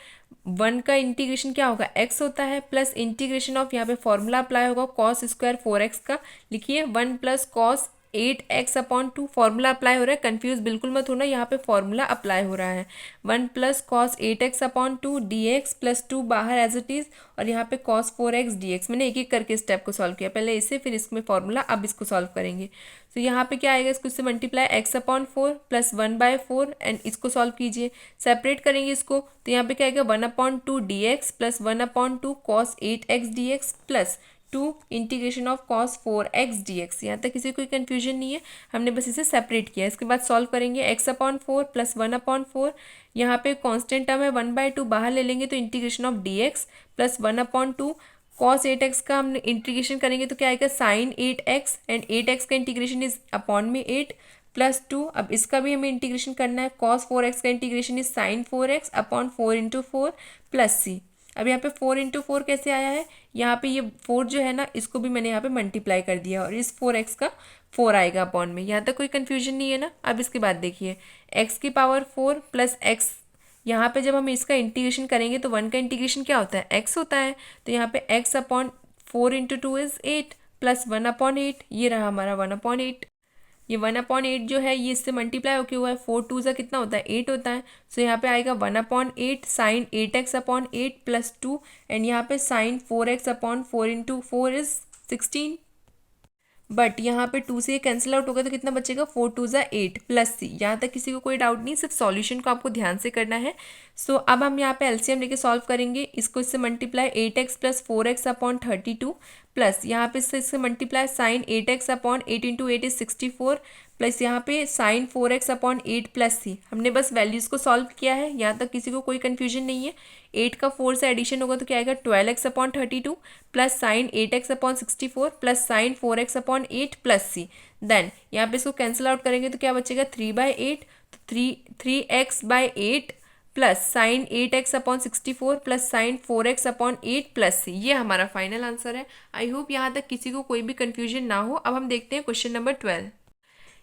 1 का इंटीग्रेशन क्या होगा, x होता है, प्लस इंटीग्रेशन ऑफ यहाँ पे फॉर्मूला अप्लाई होगा कॉस स्क्वायर 4x का। लिखिए 1 plus cos 8x/2 formula apply हो रहा है, कंफ्यूज बिल्कुल मत होना, यहाँ पे फॉर्मूला अप्लाई हो रहा है। 1 plus cos 8x/2 dx plus 2 बाहर एज इट इज़, और यहाँ पे कॉस 4x dx। मैंने एक एक करके स्टेप को सॉल्व किया, पहले इसे फिर इसमें फॉर्मूला, अब इसको सॉल्व करेंगे। तो यहाँ पे क्या आएगा, इसको इससे मल्टीप्लाई x/4 प्लस 1/4 एंड इसको सॉल्व कीजिए, सेपरेट करेंगे इसको। तो यहाँ पे क्या आएगा 1/2 dx plus 1/2 cos 8x dx plus 2 integration of cos 4x dx। यहाँ तक किसी कोई कन्फ्यूजन नहीं है, हमने बस इसे सेपरेट किया। इसके बाद सॉल्व करेंगे x/4 प्लस 1/4, यहाँ पे कांस्टेंट टर्म है 1/2 बाहर ले लेंगे तो integration of dx plus 1/2 cos 8x का हम इंटीग्रेशन करेंगे तो क्या आएगा साइन 8x एंड 8x का इंटीग्रेशन इज अपॉन में 8 प्लस 2। अब इसका भी हमें इंटीग्रेशन करना है, कॉस 4x का integration is sign 4x upon 4 plus c। अब यहाँ पे 4 कैसे आया है, यहाँ पे ये 4 जो है ना, इसको भी मैंने यहाँ पे मल्टीप्लाई कर दिया और इस 4x का 4 आएगा अपॉन में। यहाँ तक कोई कन्फ्यूजन नहीं है ना। अब इसके बाद देखिए x की पावर 4 प्लस x, यहाँ पे जब हम इसका इंटीग्रेशन करेंगे तो 1 का इंटीग्रेशन क्या होता है, x होता है। तो यहाँ पे x/4 इंटू 2 इज 8 प्लस 1/8, ये रहा हमारा 1/8। ये 1/8 जो है ये इससे मल्टीप्लाई होके हुआ है, 4 2 ज़ा कितना होता है 8 होता है। सो यहाँ पे आएगा 1/8 साइन 8x/8 प्लस 2 एंड यहाँ पे sign 4x/4 into 4 is 16। But यहाँ पे 2 से ये कैंसिल आउट होगा तो कितना बचेगा, 4 2 ज़ा 8 प्लस c। यहाँ तक किसी को कोई डाउट नहीं, सिर्फ सॉल्यूशन को आपको ध्यान से करना है। सो अब हम यहाँ पे एलसीएम लेके सॉल्व करेंगे। इसको इससे multiply 8x plus 4x/32 plus यहाँ पे इससे multiply sine 8x/8 into 8 is 64 plus यहाँ पे साइन 4x/8 प्लस c। हमने बस वैल्यूज़ को सॉल्व किया है, यहाँ तक किसी को कोई कन्फ्यूजन नहीं है। 8 का 4 से एडिशन होगा तो क्या आएगा 12x/32 plus sine 8x/64 plus sine 4x/8 plus c। Then यहाँ पे इसको कैंसिल आउट करेंगे तो क्या बचेगा 3/8, तो 3x/8 plus sine 8x/64 plus sine 4x/8 plus c। ये हमारा फाइनल आंसर है। आई होप यहाँ तक किसी को कोई भी कन्फ्यूजन ना हो। अब हम देखते हैं question number 12,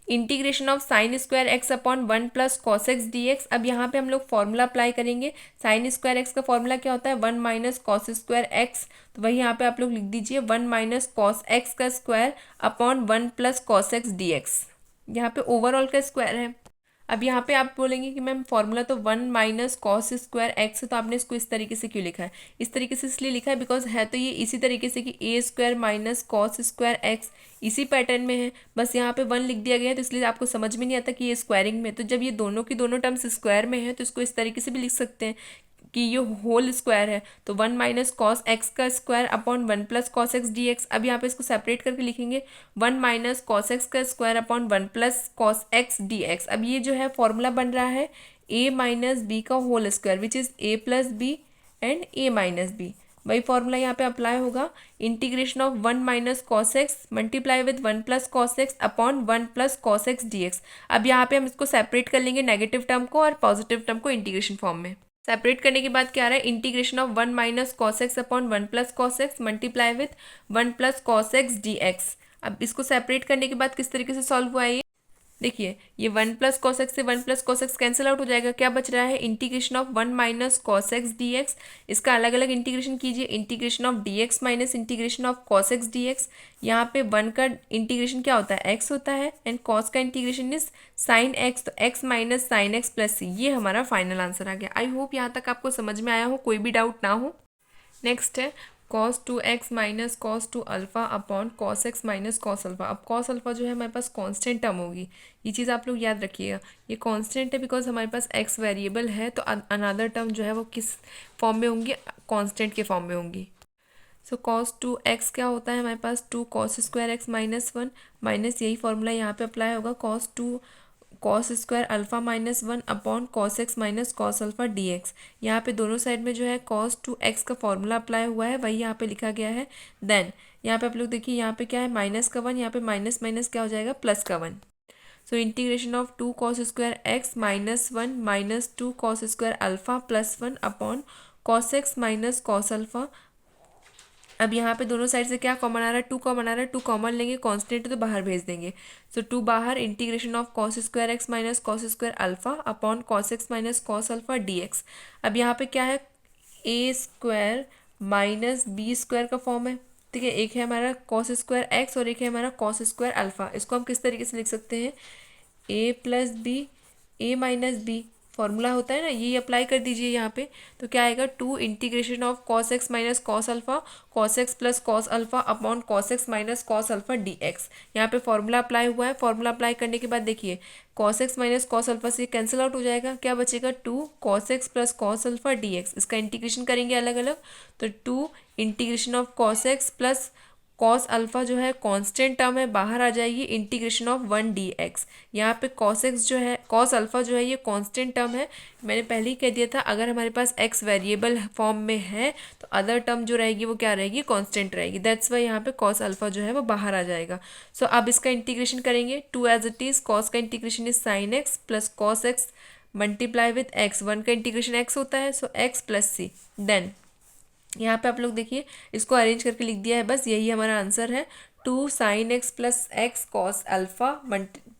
integration of sine square x/1 plus cos x D x. अब यहाँ पे हम लोग फॉर्मूला अप्लाई करेंगे। साइन स्क्वायर x का फॉर्मूला क्या होता है, 1 माइनस कॉस स्क्वायर x। तो वही यहाँ पे आप लोग लिख दीजिए 1 माइनस कॉस एक्स का square upon 1 plus cos x D x. यहाँ पे ओवरऑल का स्क्वायर है। अब यहाँ पे आप बोलेंगे कि मैम फॉर्मूला तो 1 माइनस कॉस स्क्वायर एक्स है, तो आपने इसको इस तरीके से क्यों लिखा है। इस तरीके से इसलिए लिखा है बिकॉज है तो ये इसी तरीके से कि A square minus cos square x इसी पैटर्न में है, बस यहाँ पे 1 लिख दिया गया है तो इसलिए आपको समझ में नहीं आता कि ये स्क्वायरिंग में। तो जब ये दोनों की दोनों टर्म्स स्क्वायर में है तो इसको इस तरीके से भी लिख सकते हैं कि ये होल स्क्वायर है। तो 1 माइनस कॉस एक्स का square upon 1 plus cos x D x. अब यहाँ पे इसको सेपरेट करके लिखेंगे 1 माइनस कॉस एक्स का square upon 1 plus cos x D x. अब ये जो है फॉर्मूला बन रहा है a माइनस बी का whole square which is a plus b and a minus b. वही फॉर्मूला यहाँ पे अप्लाई होगा, integration of 1 minus cos x multiply with 1 plus cos x upon 1 plus cos x D x. अब यहाँ पे हम इसको सेपरेट कर लेंगे, नेगेटिव टर्म को और पॉजिटिव टर्म को इंटीग्रेशन फॉर्म में। सेपरेट करने के बाद क्या आ रहा है, integration of 1 minus cos x upon 1 plus cos x multiply with 1 plus cos x D x. अब इसको सेपरेट करने के बाद किस तरीके से सॉल्व हुआ है ये देखिए, ये 1 प्लस कॉस एक्स से 1 plus cos x cancel out हो जाएगा, क्या बच रहा है, integration of 1 minus cos x D x. इसका अलग अलग इंटीग्रेशन कीजिए, integration of D x minus integration of cos x D x. यहाँ पे 1 का इंटीग्रेशन क्या होता है, एक्स होता है, एंड कॉस का इंटीग्रेशन इज साइन एक्स, तो x minus sine x plus C. ये हमारा फाइनल आंसर आ गया। आई होप यहाँ तक आपको समझ में आया हो, कोई भी डाउट ना हो। नेक्स्ट है cos 2x minus cos 2 alpha upon cos x minus cos alpha. अब कॉस अल्फ़ा जो है हमारे पास कांस्टेंट टर्म होगी, ये चीज़ आप लोग याद रखिएगा, ये कांस्टेंट है बिकॉज हमारे पास x वेरिएबल है, तो अनदर टर्म जो है वो किस फॉर्म में होंगी, कांस्टेंट के फॉर्म में होंगी। सो cos 2x क्या होता है हमारे पास, 2 cos square x minus 1 minus यही फॉर्मूला यहाँ पे अप्लाई होगा, cos square alpha minus 1 upon cos x minus cos alpha D x. यहाँ पे दोनों साइड में जो है cos 2x का फॉर्मूला अप्लाई हुआ है, वही यहाँ पे लिखा गया है। देन यहाँ पे आप लोग देखिए, यहाँ पे क्या है, माइनस का 1, यहाँ पे माइनस माइनस क्या हो जाएगा, प्लस का 1। So integration of 2 cos square x minus 1 minus 2 cos square alpha plus 1 upon cos x minus cos alpha. अब यहाँ पे दोनों साइड से क्या कॉमन आ रहा है, 2 कॉमन आ रहा है, 2 कॉमन लेंगे, कांस्टेंट तो बाहर भेज देंगे। सो 2 बाहर, integration of cos square x minus cos square alpha upon cos x minus cos alpha D x. अब यहाँ पे क्या है, A square minus B square का फॉर्म है, ठीक है। एक है हमारा कॉस स्क्वायर एक्स और एक है हमारा कॉस स्क्वायर अल्फ़ा। इसको हम किस तरीके से लिख सकते हैं, ए प्लस बी, ए माइनस बी फॉर्मूला होता है ना, ये अप्लाई कर दीजिए यहाँ पे। तो क्या आएगा, 2 integration of cos x minus cos alpha cos x plus cos alpha upon cos x minus cos alpha D x. यहाँ पे फॉर्मूला अप्लाई हुआ है। फॉर्मूला अप्लाई करने के बाद देखिए, cos x minus cos alpha से कैंसिल आउट हो जाएगा, क्या बचेगा, 2 cos x plus cos alpha D x. इसका इंटीग्रेशन करेंगे अलग अलग, तो 2 integration of cos x plus cos alpha जो है कांस्टेंट टर्म है, बाहर आ जाएगी, इंटीग्रेशन ऑफ 1 डी एक्स। यहाँ पे कॉस एक्स जो है, कॉस अल्फ़ा जो है ये कांस्टेंट टर्म है, मैंने पहले ही कह दिया था, अगर हमारे पास एक्स वेरिएबल फॉर्म में है तो अदर टर्म जो रहेगी वो क्या रहेगी, कांस्टेंट रहेगी। दैट्स वाई यहाँ पे कॉस अल्फ़ा जो है वो बाहर आ जाएगा। सो अब इसका इंटीग्रेशन करेंगे, 2 एज इट इज़, कॉस का integration is sine x plus cos x multiply with x, 1 का इंटीग्रेशन एक्स होता है, सो एक्स प्लस सी। देन यहाँ पे आप लोग देखिए, इसको अरेंज करके लिख दिया है, बस यही हमारा आंसर है, 2 sine x plus x cos alpha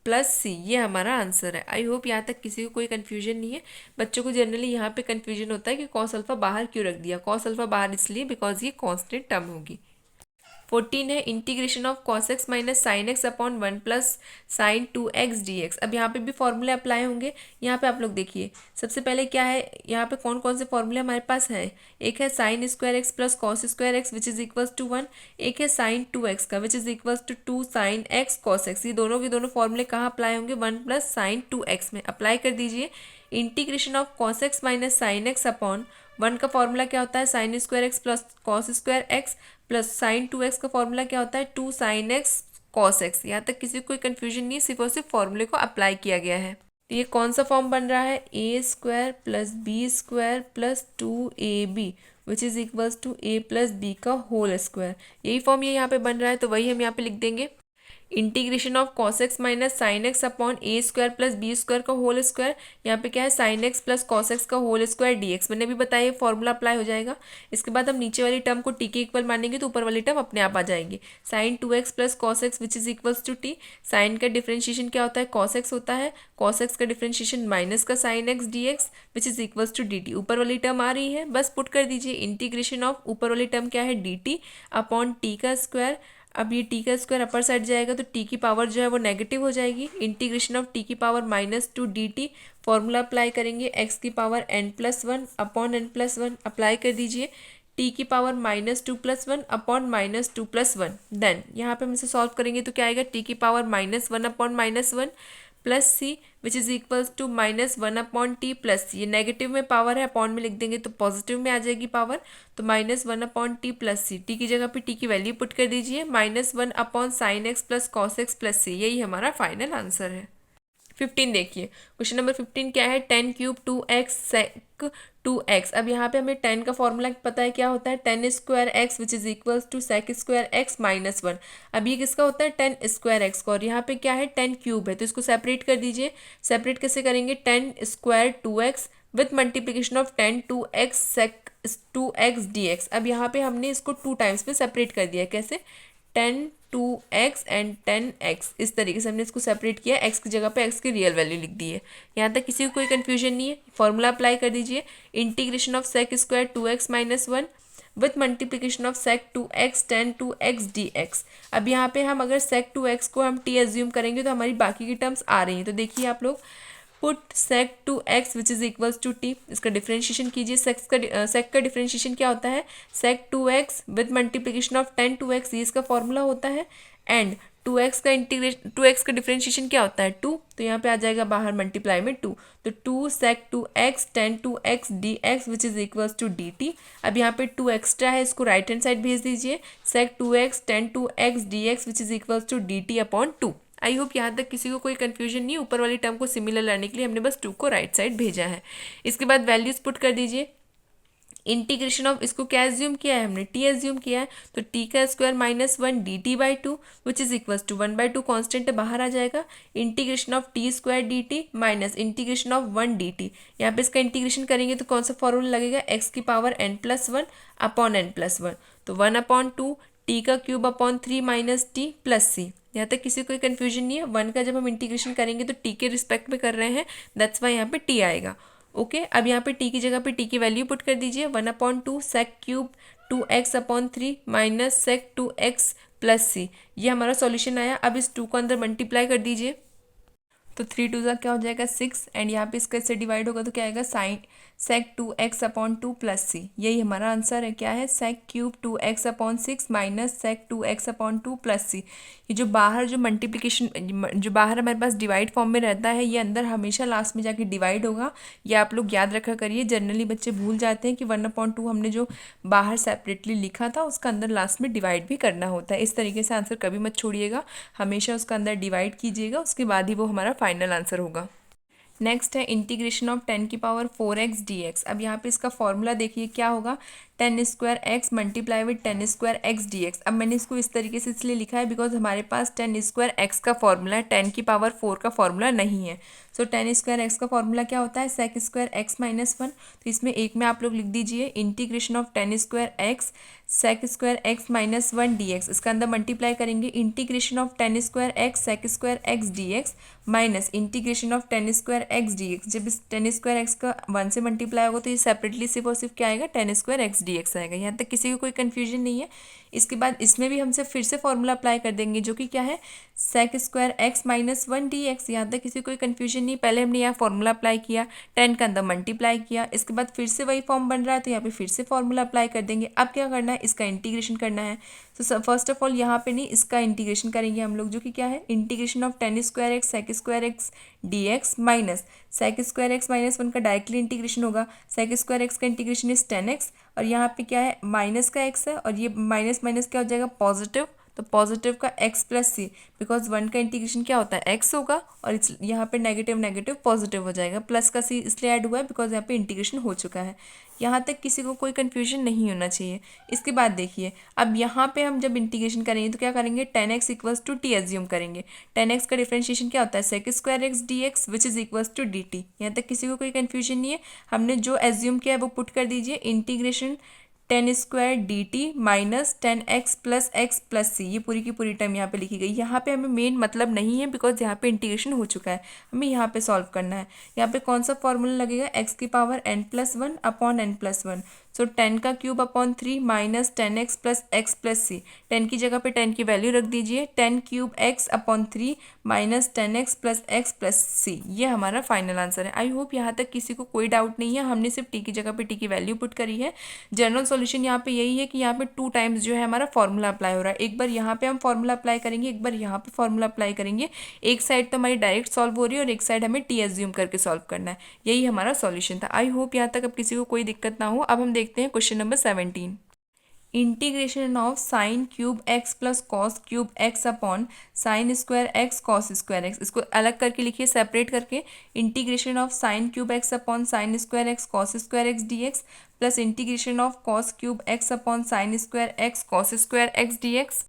plus C, ये हमारा आंसर है। आई होप यहाँ तक किसी को कोई कन्फ्यूजन नहीं है। बच्चों को जनरली यहाँ पे कन्फ्यूजन होता है कि कॉस अल्फ़ा बाहर क्यों रख दिया, कॉस अल्फ़ा बाहर इसलिए बिकॉज ये कांस्टेंट टर्म होगी। 14 है integration of cos x minus sine x upon 1 plus sign 2x dx। अब यहाँ पे भी फॉर्मूले अप्लाई होंगे। यहाँ पे आप लोग देखिए, सबसे पहले क्या है, यहाँ पे कौन कौन से फॉर्मूले हमारे पास है, एक है sine square x plus cos square x which is equals to 1, एक है साइन 2x का which is equals to 2 sine x cos x. ये दोनों के दोनों फॉर्मूले कहाँ अप्लाई होंगे, 1 प्लस साइन 2x में अप्लाई कर दीजिए। Integration of cos x minus sine x upon 1 का फॉर्मूला क्या होता है, sine square x plus cos square x plus sign 2x का फॉर्मूला क्या होता है, 2 साइन एक्स कॉस एक्स। यहाँ तक किसी को कोई कन्फ्यूजन नहीं, सिर्फ और सिर्फ फॉर्मूले को अप्लाई किया गया है। तो ये कौन सा फॉर्म बन रहा है, A square plus B square plus 2ab which is equals to A plus B का होल स्क्वायर। यही फॉर्म ये यहाँ पे बन रहा है, तो वही हम यहाँ पे लिख देंगे, integration of cos x minus sine x upon a square plus B square का होल स्क्वायर। यहाँ पे क्या है, sine x plus cos x का होल स्क्वायर डी एक्स। मैंने भी बताया फॉर्मूला अप्लाई हो जाएगा। इसके बाद हम नीचे वाली टर्म को टी के इक्वल मानेंगे तो ऊपर वाली टर्म अपने आप आ जाएंगे। Sine 2x plus cos x which is equals to t. Sine का डिफ्रेंशिएशन क्या होता है, कॉस एक्स होता है, कॉस एक्स का डिफ्रेंशिएशन माइनस का sine x D x which is equals to d t. ऊपर वाली टर्म आ रही है, बस पुट कर दीजिए, इंटीग्रेशन ऑफ ऊपर वाली टर्म क्या है, डी टी अपॉन टी का स्क्वायर। अब ये टी का स्क्वायर अपर साइड जाएगा तो टी की पावर जो है वो नेगेटिव हो जाएगी। इंटीग्रेशन ऑफ टी की power -2 D T, formula apply करेंगे, एक्स की power n+1 upon n+1 apply कर दीजिए, टी की पावर -2+1 अपॉन -2+1। देन यहाँ पे हम इसे सॉल्व करेंगे तो क्या आएगा, टी की power -1 upon -1 plus C which is equals to -1 upon T plus C. ये नेगेटिव में पावर है, अपॉन में लिख देंगे तो पॉजिटिव में आ जाएगी पावर, तो -1 upon T plus c. T की जगह पे टी की वैल्यू पुट कर दीजिए, -1 upon sine x plus cos x plus C. यही हमारा फाइनल आंसर है। 15 देखिए, क्वेश्चन नंबर 15 क्या है, 10 क्यूब 2x सेक 2x। अब यहाँ पे हमें 10 का फॉर्मूला पता है क्या होता है, 10 square x which is equals to sec square x minus 1। अब ये किसका होता है, 10 स्क्वायर एक्स का, और यहाँ पे क्या है 10 क्यूब है, तो इसको सेपरेट कर दीजिए। सेपरेट कैसे करेंगे, 10 square 2x with multiplication of 10 2x sec 2x dx। अब यहाँ पे हमने इसको 2 टाइम्स में सेपरेट कर दिया है, कैसे, 10 2x एंड 10x, इस तरीके से हमने इसको सेपरेट किया, x की जगह पे x की रियल वैल्यू लिख दी है। यहाँ तक किसी को कोई कन्फ्यूजन नहीं है, फॉर्मूला अप्लाई कर दीजिए, integration of sec square 2x minus 1 with multiplication of sec 2x 10 2x dx। अब यहाँ पे हम अगर सेक 2x को हम t एज्यूम करेंगे तो हमारी बाकी की टर्म्स आ रही हैं, तो देखिए आप लोग, put sec two x which is equals to t, इसका डिफ्रेंशिएशन कीजिए। सेक का डिफ्रेंशिएशन क्या होता है, सेक 2x with multiplication of 10 2x, ये इसका फॉर्मूला होता है। एंड 2x का इंटीग्रेशन, 2x का डिफ्रेंशिएशन क्या होता है, 2, तो यहाँ पे आ जाएगा बाहर मल्टीप्लाई में 2, तो 2 sec 2x 10 2x dx which is equals to dt। अब यहाँ पे 2 एक्स्ट्रा है, इसको राइट हैंड साइड भेज दीजिए, sec 2x 10 2x dx which is equals to dt upon 2। I hope यहाँ तक किसी को कोई कन्फ्यूजन नहीं, ऊपर वाली टर्म को सिमिलर लाने के लिए हमने बस 2 को राइट साइड भेजा है। इसके बाद वैल्यूज पुट कर दीजिए, इंटीग्रेशन ऑफ, इसको क्या एज्यूम किया है हमने, टी एज्यूम किया है, तो टी का square minus 1 d t by 2 which is equals to 1/2 constant बाहर आ जाएगा, integration of t square D T minus integration of 1 d t. यहाँ पे इसका इंटीग्रेशन करेंगे तो कौन सा फॉर्मूला लगेगा, एक्स की पावर n+1 अपॉन n+1, तो 1/2 टी का cube upon 3 minus T plus C. यहाँ तक किसी को कोई कन्फ्यूजन नहीं है, 1 का जब हम इंटीग्रेशन करेंगे तो टी के रिस्पेक्ट में कर रहे हैं, दैट्स वाई यहाँ पे टी आएगा। ओके अब यहाँ पे टी की जगह पे टी की वैल्यू पुट कर दीजिए, 1/2 sec cube 2x upon 3 minus sec 2x plus C, ये हमारा सॉल्यूशन आया। अब इस 2 को अंदर मल्टीप्लाई कर दीजिए, तो 3 2 क्या हो जाएगा 6, एंड यहाँ पे इसका इससे डिवाइड होगा तो क्या आएगा, sine sec 2x upon 2 plus C, यही हमारा आंसर है। क्या है, sec cube 2x upon 6 minus sec 2x upon 2 plus C. ये जो बाहर जो मल्टीप्लिकेशन, जो बाहर हमारे पास डिवाइड फॉर्म में रहता है, ये अंदर हमेशा लास्ट में जाके डिवाइड होगा, ये आप लोग याद रखा करिए। जनरली बच्चे भूल जाते हैं कि 1/2 हमने जो बाहर सेपरेटली लिखा था उसका अंदर लास्ट में डिवाइड भी करना होता है। इस तरीके से आंसर कभी मत छोड़िएगा, हमेशा उसका अंदर डिवाइड कीजिएगा, उसके बाद ही वो हमारा फाइनल आंसर होगा। नेक्स्ट है इंटीग्रेशन ऑफ 10 की पावर 4x dx। अब यहाँ पे इसका फॉर्मूला देखिए क्या होगा, 10 square x multiply with 10 square x dx। अब मैंने इसको इस तरीके से इसलिए लिखा है बिकॉज हमारे पास 10 स्क्वायर एक्स का फॉर्मूला है, 10 की पावर 4 का फॉर्मूला नहीं है। सो 10 स्क्वायर एक्स का फॉर्मूला क्या होता है, सेक स्क्वायर एक्स माइनस 1, तो इसमें एक में आप लोग लिख दीजिए integration of 10 square x sec square x minus 1 dx, इसका अंदर मल्टीप्लाई करेंगे integration of 10 square x sec square x dx minus integration of 10 square x dx। जब इस 10 स्क्वायर एक्स का 1 से मल्टीप्लाई होगा तो ये सेपरेटली सिर्फ और सिर्फ क्या आएगा, 10 स्क्वायर एक्स dx आएगा। यहाँ तक किसी को कोई कन्फ्यूजन नहीं है। इसके बाद इसमें भी हमसे फिर से फॉर्मूला अप्लाई कर देंगे जो कि क्या है, sec square x minus 1 dx। यहाँ तक किसी को कोई कन्फ्यूजन नहीं, पहले हमने यहाँ फॉर्मूला अप्लाई किया, 10 का अंदर मल्टीप्लाई किया, इसके बाद फिर से वही फॉर्म बन रहा है तो यहाँ पे फिर से फॉर्मूला अप्लाई कर देंगे। अब क्या करना है, इसका इंटीग्रेशन करना है। तो फर्स्ट ऑफ ऑल यहाँ पे नहीं, इसका इंटीग्रेशन करेंगे हम लोग, जो कि क्या है integration of 10 square x sec square x dx minus sec square x minus 1 का डायरेक्टली इंटीग्रेशन होगा, सेक स्क्वायर एक्स का इंटीग्रेशन इज 10x, और यहाँ पे क्या है माइनस का x है, और ये माइनस माइनस क्या हो जाएगा पॉजिटिव, तो पॉजिटिव का x प्लस सी, बिकॉज 1 का इंटीग्रेशन क्या होता है x होगा, और यहाँ पे नेगेटिव नेगेटिव पॉजिटिव हो जाएगा, प्लस का c इसलिए ऐड हुआ है बिकॉज यहाँ पे इंटीग्रेशन हो चुका है। यहाँ तक किसी को कोई कन्फ्यूजन नहीं होना चाहिए। इसके बाद देखिए, अब यहाँ पे हम जब इंटीग्रेशन करेंगे तो क्या करेंगे, 10x equals to T assume करेंगे। 10x का डिफरेंशिएशन क्या होता है, sec square x dx which is equals to dt। यहाँ तक किसी को कोई कन्फ्यूजन नहीं है, हमने जो एज्यूम किया है वो पुट कर दीजिए, integration 10 square D T minus 10x plus x plus C, ये पूरी की पूरी टर्म यहाँ पे लिखी गई। यहाँ पे हमें मेन मतलब नहीं है बिकॉज यहाँ पे इंटीग्रेशन हो चुका है, हमें यहाँ पे सॉल्व करना है। यहाँ पे कौन सा फॉर्मूला लगेगा, x की power n+1 upon n+1, so 10 का cube upon 3 minus 10x plus x plus C. 10 की जगह पे 10 की वैल्यू रख दीजिए, 10 cube x upon 3 minus 10x plus x plus C, ये हमारा फाइनल आंसर है। आई होप यहाँ तक किसी को कोई डाउट नहीं है, हमने सिर्फ टी की जगह पे टी की वैल्यू पुट करी है। जनरल सॉल्यूशन यहाँ पे यही है कि यहाँ पे 2 टाइम्स जो है हमारा फॉर्मूला अप्लाई हो रहा है, एक बार यहाँ पे हम फॉर्मूला अप्लाई करेंगे, एक बार यहाँ पे फॉर्मूला अप्लाई करेंगे। एक साइड तो हमारी डायरेक्ट सॉल्व हो रही है और एक साइड हमें टी एज्यूम करके सॉल्व करना है, यही हमारा सॉल्यूशन था। आई होप यहाँ तक अब किसी को कोई दिक्कत ना हो। अब हम देखते हैं question number 17। Integration of sine cube x plus cos cube x upon sine square x cos square x, इसको अलग करके लिखिए, सेपरेट करके। Integration of sine cube x upon sine square x cos square x D x plus integration of cos cube x upon sine square x cos square x D x.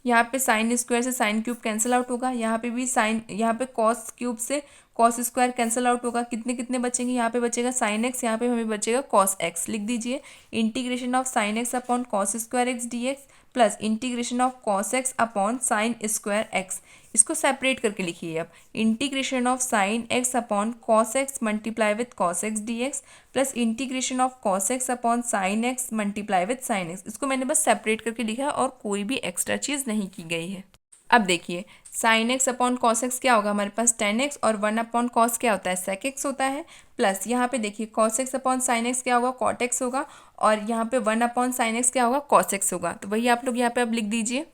यहाँ पे sine square से sine cube cancel out होगा, यहाँ पे भी sign, यहाँ पे cos cube से कॉस स्क्वायर कैंसिल आउट होगा, कितने कितने बचेंगे, यहाँ पे बचेगा साइन एक्स, यहाँ पे हमें बचेगा कॉस एक्स। लिख दीजिए integration of sine x upon cos square x D x plus integration of cos x upon sine square x. इसको सेपरेट करके लिखिए अब, integration of sine x upon cos x multiply with cos x D x plus integration of cos x upon sine x multiply with sine x. इसको मैंने बस separate करके लिखा है और कोई भी एक्स्ट्रा चीज़ नहीं की गई है। अब देखिए sign x upon cos x क्या होगा, हमारे पास टेन एक्स और वन अपॉन कॉस क्या होता है, सेक एक्स होता है, प्लस यहाँ पे देखिए cos x upon sine x क्या होगा, कॉट एक्स होगा, और यहाँ पे वन अपॉन साइन एक्स क्या होगा, कॉस एक्स होगा। तो वही आप लोग यहाँ पे अब लिख दीजिए,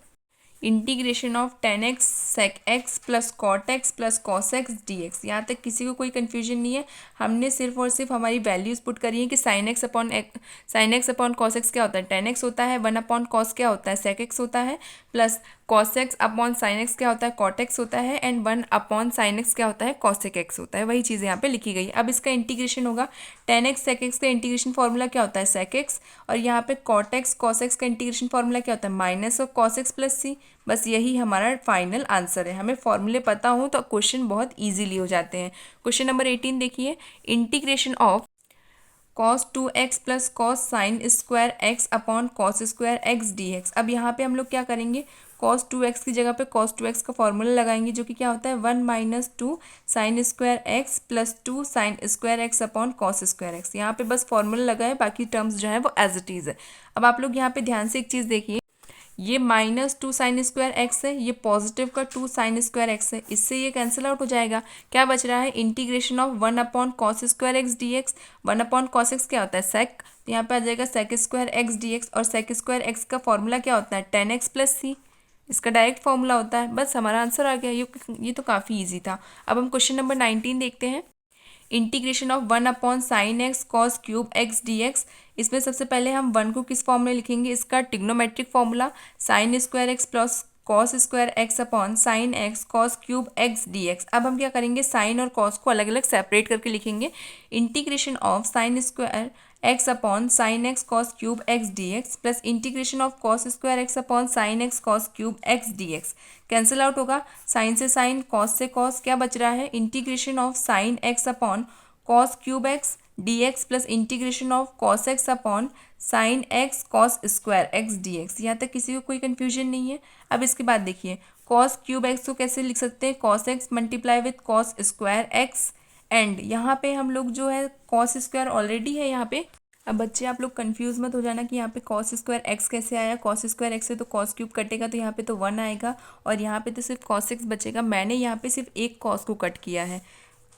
integration of tan x sec x plus cot x plus cos x D x. यहाँ तक किसी को कोई कन्फ्यूजन नहीं है, हमने सिर्फ और सिर्फ हमारी वैल्यूज़ पुट करी है कि sign x upon cos x क्या होता है, टेन एक्स होता है, वन अपॉन कॉस क्या होता है, सेक एक्स होता है, plus cos x upon sine x क्या होता है, कॉट एक्स होता है, and one upon sine x क्या होता है, कॉसेक एक्स होता है। वही चीज़ यहाँ पे लिखी गई। अब इसका इंटीग्रेशन होगा, टेन एक्स सेक एक्स का इंटीग्रेशन फॉर्मूला क्या होता है, सेक एक्स, और यहाँ पे कॉट एक्स कॉस एक्स का इंटीग्रेशन फॉर्मूला क्या होता है, minus of cos x plus C. बस यही हमारा फाइनल आंसर है। हमें फॉर्मूले पता हो तो क्वेश्चन बहुत ईजिली हो जाते हैं। क्वेश्चन नंबर 18 देखिए, integration of cos 2x plus cos sine square x upon cos square x D x. अब यहाँ पे हम लोग क्या करेंगे, cos 2x की जगह पे cos 2x का फॉर्मूला लगाएंगे, जो कि क्या होता है 1 minus 2 sine square x plus 2 sine square x upon cos square x. यहाँ पे बस फॉर्मूला लगाए, बाकी टर्म्स जो है वो एज इट इज़ है। अब आप लोग यहाँ पे ध्यान से एक चीज़ देखिए, ये माइनस 2 साइन स्क्वायर एक्स है, ये पॉजिटिव का 2 साइन स्क्वायर एक्स है, इससे ये कैंसिल आउट हो जाएगा। क्या बच रहा है, integration of 1 upon cos square x D x. 1 upon cos x क्या होता है, सेक, तो यहाँ पे आ जाएगा sec square x D x, और सेक स्क्वायर एक्स का फॉर्मूला क्या होता है, टेन एक्स प्लस सी, इसका डायरेक्ट फॉर्मूला होता है। बस हमारा आंसर आ गया। ये तो काफ़ी ईजी था। अब हम क्वेश्चन नंबर 19 देखते हैं, integration of 1 upon sine x cos cube x D x. इसमें सबसे पहले हम 1 को किस फॉर्म में लिखेंगे, इसका trigonometric formula, sign square x plus cos square x upon sine x cos cube x D x. अब हम क्या करेंगे, साइन और कॉस को अलग अलग सेपरेट करके लिखेंगे। Integration of sine square x upon sine x cos cube x D x plus integration of cos square x upon sine x cos cube x D x. Cancel out होगा, sign से sign, cos से cos, क्या बच रहा है, integration of sine x upon cos cube x D x plus integration of cos x upon sine x cos square x D x. यहाँ तक किसी को कोई कन्फ्यूजन नहीं है। अब इसके बाद देखिए, कॉस क्यूब एक्स को कैसे लिख सकते हैं, cos x multiply with cos square x, and यहाँ पे हम लोग जो है कॉस स्क्वायर ऑलरेडी है यहाँ पे। अब बच्चे आप लोग कंफ्यूज मत हो जाना कि यहाँ पे कॉस स्क्वायर एक्स कैसे आया, कॉस स्क्वायर एक्स से तो कॉस क्यूब कटेगा, तो यहाँ पे तो 1 आएगा, और यहाँ पे तो सिर्फ कॉस एक्स बचेगा। मैंने यहाँ पे सिर्फ एक कॉस को कट किया है,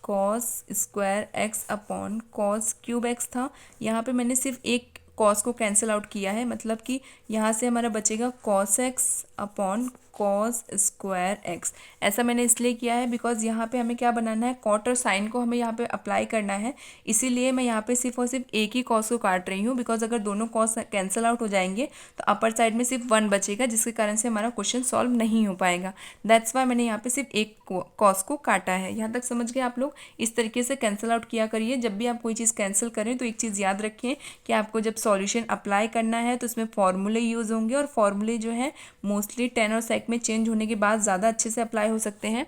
cos square x upon cos cube x था, यहाँ पे मैंने सिर्फ एक कॉस को कैंसिल आउट किया है, मतलब कि यहाँ से हमारा बचेगा cos x upon cos square x. ऐसा मैंने इसलिए किया है बिकॉज यहाँ पे हमें क्या बनाना है, कॉट और साइन को हमें यहाँ पे अप्लाई करना है, इसीलिए मैं यहाँ पे सिर्फ और सिर्फ एक ही कॉस को काट रही हूँ। बिकॉज अगर दोनों कॉस कैंसिल आउट हो जाएंगे तो अपर साइड में सिर्फ 1 बचेगा, जिसके कारण से हमारा क्वेश्चन सॉल्व नहीं हो पाएगा। दैट्स वाई मैंने यहाँ पे सिर्फ एक कॉस को काटा है। यहाँ तक समझ गए आप लोग। इस तरीके से कैंसिल आउट किया करिए। जब भी आप कोई चीज़ कैंसिल करें तो एक चीज़ याद रखें कि आपको जब सॉल्यूशन अप्लाई करना है तो उसमें फॉर्मूले यूज़ होंगे, और फॉर्मूले जो है मोस्टली 10 और सेक में चेंज होने के बाद ज़्यादा अच्छे से अप्लाई हो सकते हैं।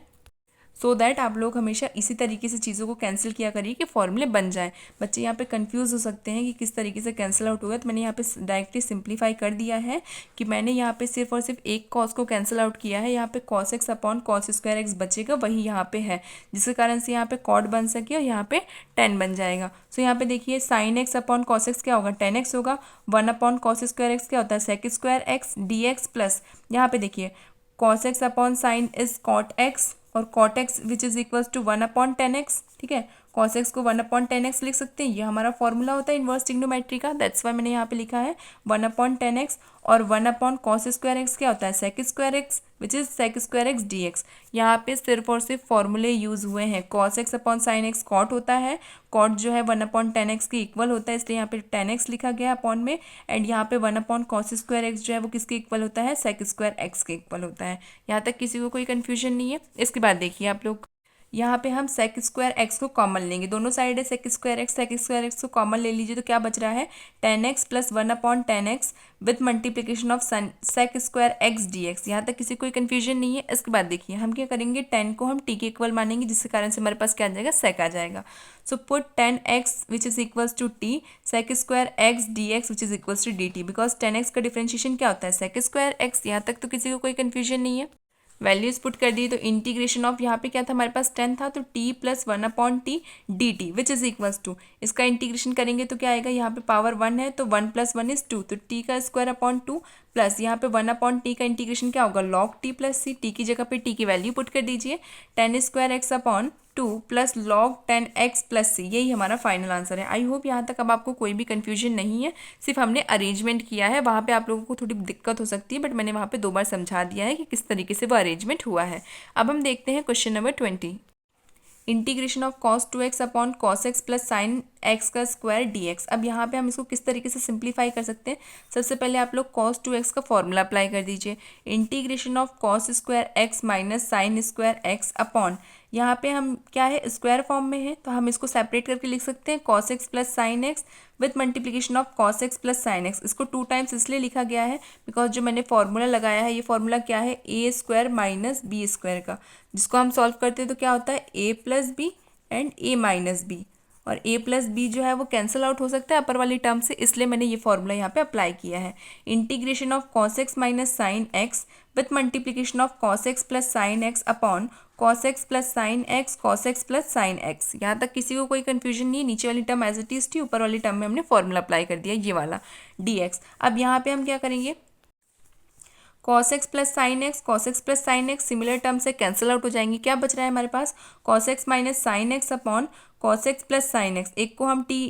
सो दैट आप लोग हमेशा इसी तरीके से चीज़ों को कैंसिल किया करिए कि फॉर्मूले बन जाए। बच्चे यहाँ पे कंफ्यूज हो सकते हैं कि किस तरीके से कैंसिल आउट होगा, तो मैंने यहाँ पे डायरेक्टली सिंप्लीफाई कर दिया है कि मैंने यहाँ पे सिर्फ और सिर्फ एक कॉस को कैंसिल आउट किया है। यहाँ पे cos x upon cos square x बचेगा, वही यहाँ पे है, जिसके कारण से यहाँ पे कॉट बन सके और यहाँ पे 10 बन जाएगा। सो यहाँ पे देखिए sign x upon cos x क्या होगा, 10 एक्स होगा। 1 अपॉन कॉस स्क्वायर एक्स क्या होता है, sec square x D x, plus यहाँ पे देखिए cos x upon sine is cot x, और cot x which is equals to 1 upon 10 x. ठीक है, कॉस एक्स को 1/10x लिख सकते हैं, ये हमारा फॉर्मूला होता है इन्वर्स ट्रिग्नोमेट्री का, दैट्स वाई मैंने यहाँ पे लिखा है 1/10x। और 1/cos² क्या होता है, sec² which is sec² dx। यहाँ पे सिर्फ और सिर्फ फॉर्मूले यूज हुए हैं। cos x/sin x कॉट होता है, कॉट जो है 1/10x के इक्वल होता है, इसलिए यहाँ पे 10x लिखा गया अपॉन में। एंड यहाँ पे 1/cos² जो है वो किसके इक्वल होता है, sec² के इक्वल होता है। यहाँ तक किसी को कोई कन्फ्यूजन नहीं है। इसके बाद देखिए आप लोग, यहाँ पे हम sec² को कॉमन लेंगे, दोनों साइड है sec² को कॉमन ले लीजिए, तो क्या बच रहा है 10x plus 1/10x with multiplication of sec² dx। यहाँ तक किसी कोई कन्फ्यूजन नहीं है। इसके बाद देखिए हम क्या करेंगे, 10 को हम t के इक्वल मानेंगे, जिसके कारण से हमारे पास क्या आ जाएगा, sec आ जाएगा। So put 10x which is equals to t sec² dx which is equals to dt, because 10x का डिफ्रेंशिएशन क्या होता है, sec²x। यहाँ तक तो किसी को कोई कन्फ्यूजन नहीं है। वैल्यूज पुट कर दी तो इंटीग्रेशन ऑफ, यहाँ पे क्या था हमारे पास 10 था, तो t plus 1/t dt which is equals to, इसका इंटीग्रेशन करेंगे तो क्या आएगा, यहाँ पे पावर 1 है तो 1 + 1 = 2, तो t का स्क्वायर अपॉन 2 प्लस यहाँ पे 1/t का इंटीग्रेशन क्या होगा, log t plus c, t की जगह पे t की वैल्यू पुट कर दीजिए, 10² x/2 plus log 10x plus c, यही हमारा फाइनल आंसर है। आई होप यहाँ तक अब आपको कोई भी कन्फ्यूजन नहीं है, सिर्फ हमने अरेंजमेंट किया है, वहाँ पे आप लोगों को थोड़ी दिक्कत हो सकती है, बट मैंने वहाँ पे 2 बार समझा दिया है कि किस तरीके से वो अरेंजमेंट हुआ है। अब हम देखते हैं question number 20। Integration of cos 2x upon cos x plus sign x का स्क्वायर dx। अब यहाँ पे हम इसको किस तरीके से सिंप्लीफाई कर सकते हैं, सबसे पहले आप लोग cos 2x का फॉर्मूला अप्लाई कर दीजिए, integration of cos² x minus sin² x upon, यहाँ पे हम क्या है स्क्वायर फॉर्म में है तो हम इसको सेपरेट करके लिख सकते हैं cos x plus sine x with multiplication of cos x plus sine x. इसको 2 टाइम्स इसलिए लिखा गया है बिकॉज जो मैंने फॉर्मूला लगाया है, ये फॉर्मूला क्या है, a² माइनस b² का, जिसको हम सॉल्व करते हैं तो क्या होता है a plus b and a minus b, और a प्लस बी जो है वो कैंसिल आउट हो सकता है अपर वाली टर्म से, इसलिए मैंने ये फॉर्मूला यहाँ पे अप्लाई किया है। Integration of cos x minus sine x with multiplication of cos x plus sine x upon cos x plus sine x cos x plus sine x. यहाँ तक किसी को कोई कन्फ्यूजन नहीं है, नीचे वाली टर्म एज इट इज थी, ऊपर वाली टर्म में हमने फॉर्मूला अप्लाई कर दिया ये वाला dx। अब यहाँ पे हम क्या करेंगे, cos x plus sine x cos x plus sine x similar term से कैंसिल आउट हो जाएंगे, क्या बच रहा है हमारे पास cos x minus sine x upon cos x plus sine x, एक को हम t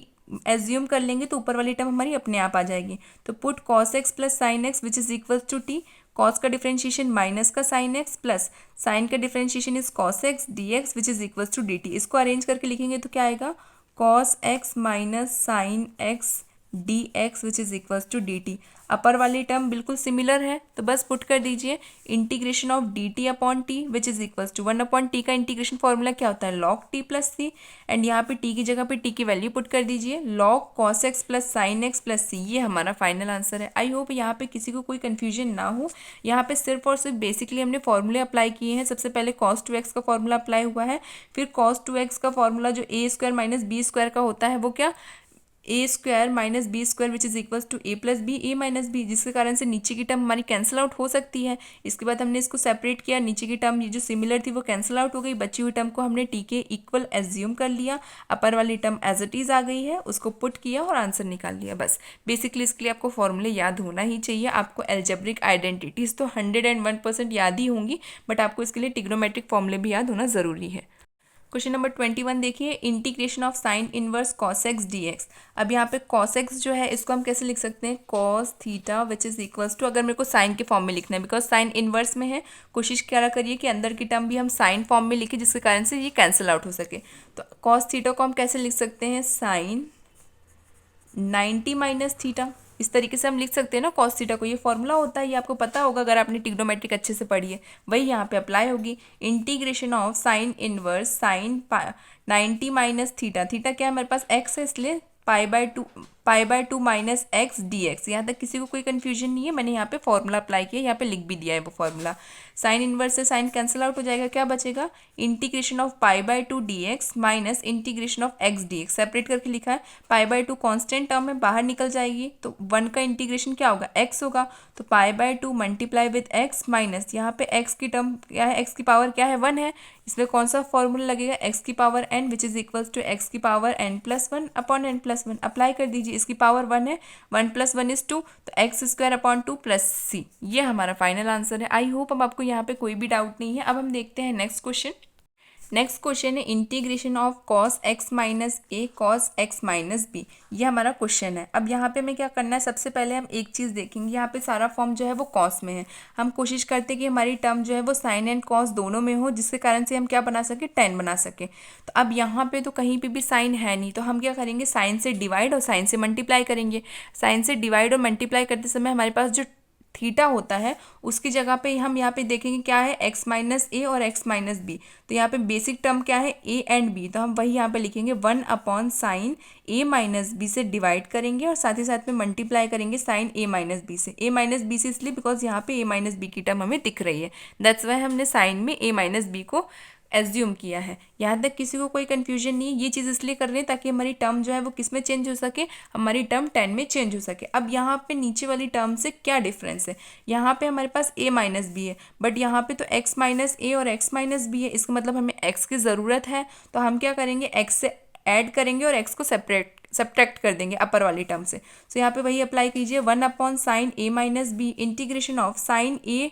एज्यूम कर लेंगे तो ऊपर वाली टर्म हमारी अपने आप आ जाएगी, तो put cos x plus sine x which is equal to t, cos का डिफरेंशिएशन माइनस का sin x प्लस साइन का differentiation is cos x dx which is equal to dt। इसको अरेंज करके लिखेंगे तो क्या आएगा, cos x minus sine x dx which is equals to dt। Upper वाली टर्म बिल्कुल सिमिलर है तो बस पुट कर दीजिए integration of dt upon t which is equals to 1/t का इंटीग्रेशन फॉर्मूला क्या होता है, log t plus c, and यहाँ पे t की जगह पे t की वैल्यू पुट कर दीजिए, log cos x plus sine x plus c, ये हमारा फाइनल आंसर है। आई होप यहाँ पे किसी को कोई कन्फ्यूजन ना हो। यहाँ पे सिर्फ और सिर्फ बेसिकली हमने फॉर्मूले अप्लाई किए हैं। सबसे पहले cos 2x का फॉर्मूला अप्लाई हुआ है, फिर cos 2x का फॉर्मूला जो a² माइनस b² का होता है वो क्या, a² minus b² which is equals to a plus b a minus b, जिसके कारण से नीचे की टर्म हमारी कैंसिल आउट हो सकती है। इसके बाद हमने इसको सेपरेट किया, नीचे की टर्म ये जो सिमिलर थी वो कैंसिल आउट हो गई, बची हुई टर्म को हमने t के इक्वल एज्यूम कर लिया, अपर वाली टर्म एज इट इज आ गई है, उसको पुट किया और आंसर निकाल लिया। बस बेसिकली इसके लिए आपको फॉर्मूले याद होना ही चाहिए। आपको एल्जेब्रिक आइडेंटिटीज तो 101% याद ही होंगी, बट आपको इसके लिए ट्रिग्नोमेट्रिक फॉर्मूले भी याद होना ज़रूरी है। क्वेश्चन नंबर 21 देखिए, integration of sine inverse cos x dx। अब यहाँ पे cos x जो है इसको हम कैसे लिख सकते हैं, cos theta which is equals to, अगर मेरे को साइन के फॉर्म में लिखना है बिकॉज साइन इनवर्स में है, कोशिश क्या करिए कि अंदर की टर्म भी हम साइन फॉर्म में लिखें जिसके कारण से ये कैंसिल आउट हो सके। तो cos थीटा को हम कैसे लिख सकते हैं, साइन 90 माइनस थीटा, इस तरीके से हम लिख सकते हैं ना cos थीटा को। ये फॉर्मूला होता है, ये आपको पता होगा अगर आपने ट्रिग्नोमेट्रिक अच्छे से पढ़ी है, वही यहाँ पे अप्लाई होगी। Integration of sine inverse sine 90 minus theta, theta क्या है हमारे पास x है, इसलिए pi by two minus x D x. यहाँ तक किसी को कोई कन्फ्यूजन नहीं है, मैंने यहाँ पे फॉर्मूला अप्लाई किया, यहाँ पे लिख भी दिया है वो फॉर्मूला। साइन इनवर्स से साइन कैंसिल आउट हो जाएगा, क्या बचेगा, इंटीग्रेशन ऑफ पाई/2 dx minus integration of x dx। Separate करके लिखा है, पाई/2 कांस्टेंट टर्म में बाहर निकल जाएगी तो 1 का इंटीग्रेशन क्या होगा, x होगा, तो पाई/2 मल्टीप्लाई विद x माइनस यहाँ पे x की टर्म क्या है, x की पावर क्या है 1 है, इसमें कौन सा फॉर्मूला लगेगा, x की power n which is equals to x की power n+1 upon n+1। Apply कर दीजिए, इसकी पावर 1 है, 1 + 1 = 2, तो x² अपॉन 2 प्लस c, ये हमारा फाइनल आंसर है। आई होप अब आपको यहाँ पे कोई भी डाउट नहीं है। अब हम देखते हैं नेक्स्ट क्वेश्चन। नेक्स्ट क्वेश्चन है integration of cos x minus A cos x minus B, ये हमारा क्वेश्चन है। अब यहाँ पे हमें क्या करना है, सबसे पहले हम एक चीज़ देखेंगे, यहाँ पे सारा फॉर्म जो है वो कॉस में है। हम कोशिश करते हैं कि हमारी टर्म जो है वो साइन एंड कॉस दोनों में हो, जिसके कारण से हम क्या बना सके, टेन बना सके। तो अब यहाँ पे तो कहीं पे भी साइन है नहीं, तो हम क्या करेंगे, साइन से डिवाइड और साइन से मल्टीप्लाई करेंगे। साइन से डिवाइड और मल्टीप्लाई करते समय हमारे पास जो थीटा होता है उसकी जगह पे हम यहाँ पे देखेंगे क्या है, x माइनस ए और x माइनस बी। तो यहाँ पे बेसिक टर्म क्या है, a एंड b, तो हम वही यहाँ पे लिखेंगे 1 साइन a माइनस बी से डिवाइड करेंगे और साथ ही साथ में मल्टीप्लाई करेंगे साइन a माइनस बी से। a माइनस बी से इसलिए बिकॉज यहाँ पे a माइनस बी की टर्म हमें दिख रही है, दैट्स वाई हमने साइन में a माइनस बी को एज्यूम किया है। यहाँ तक किसी को कोई कन्फ्यूजन नहीं है, ये चीज़ इसलिए कर रहे हैं ताकि हमारी टर्म जो है वो किस में चेंज हो सके, हमारी टर्म 10 में चेंज हो सके। अब यहाँ पे नीचे वाली टर्म से क्या डिफरेंस है, यहाँ पे हमारे पास a माइनस बी है, बट यहाँ पे तो x माइनस ए और x माइनस बी है, इसका मतलब हमें x की ज़रूरत है। तो हम क्या करेंगे, x से ऐड करेंगे और x को सब्ट्रैक्ट कर देंगे अपर वाली टर्म से। तो यहाँ पे वही अप्लाई कीजिए, 1 sine a minus b integration of sine a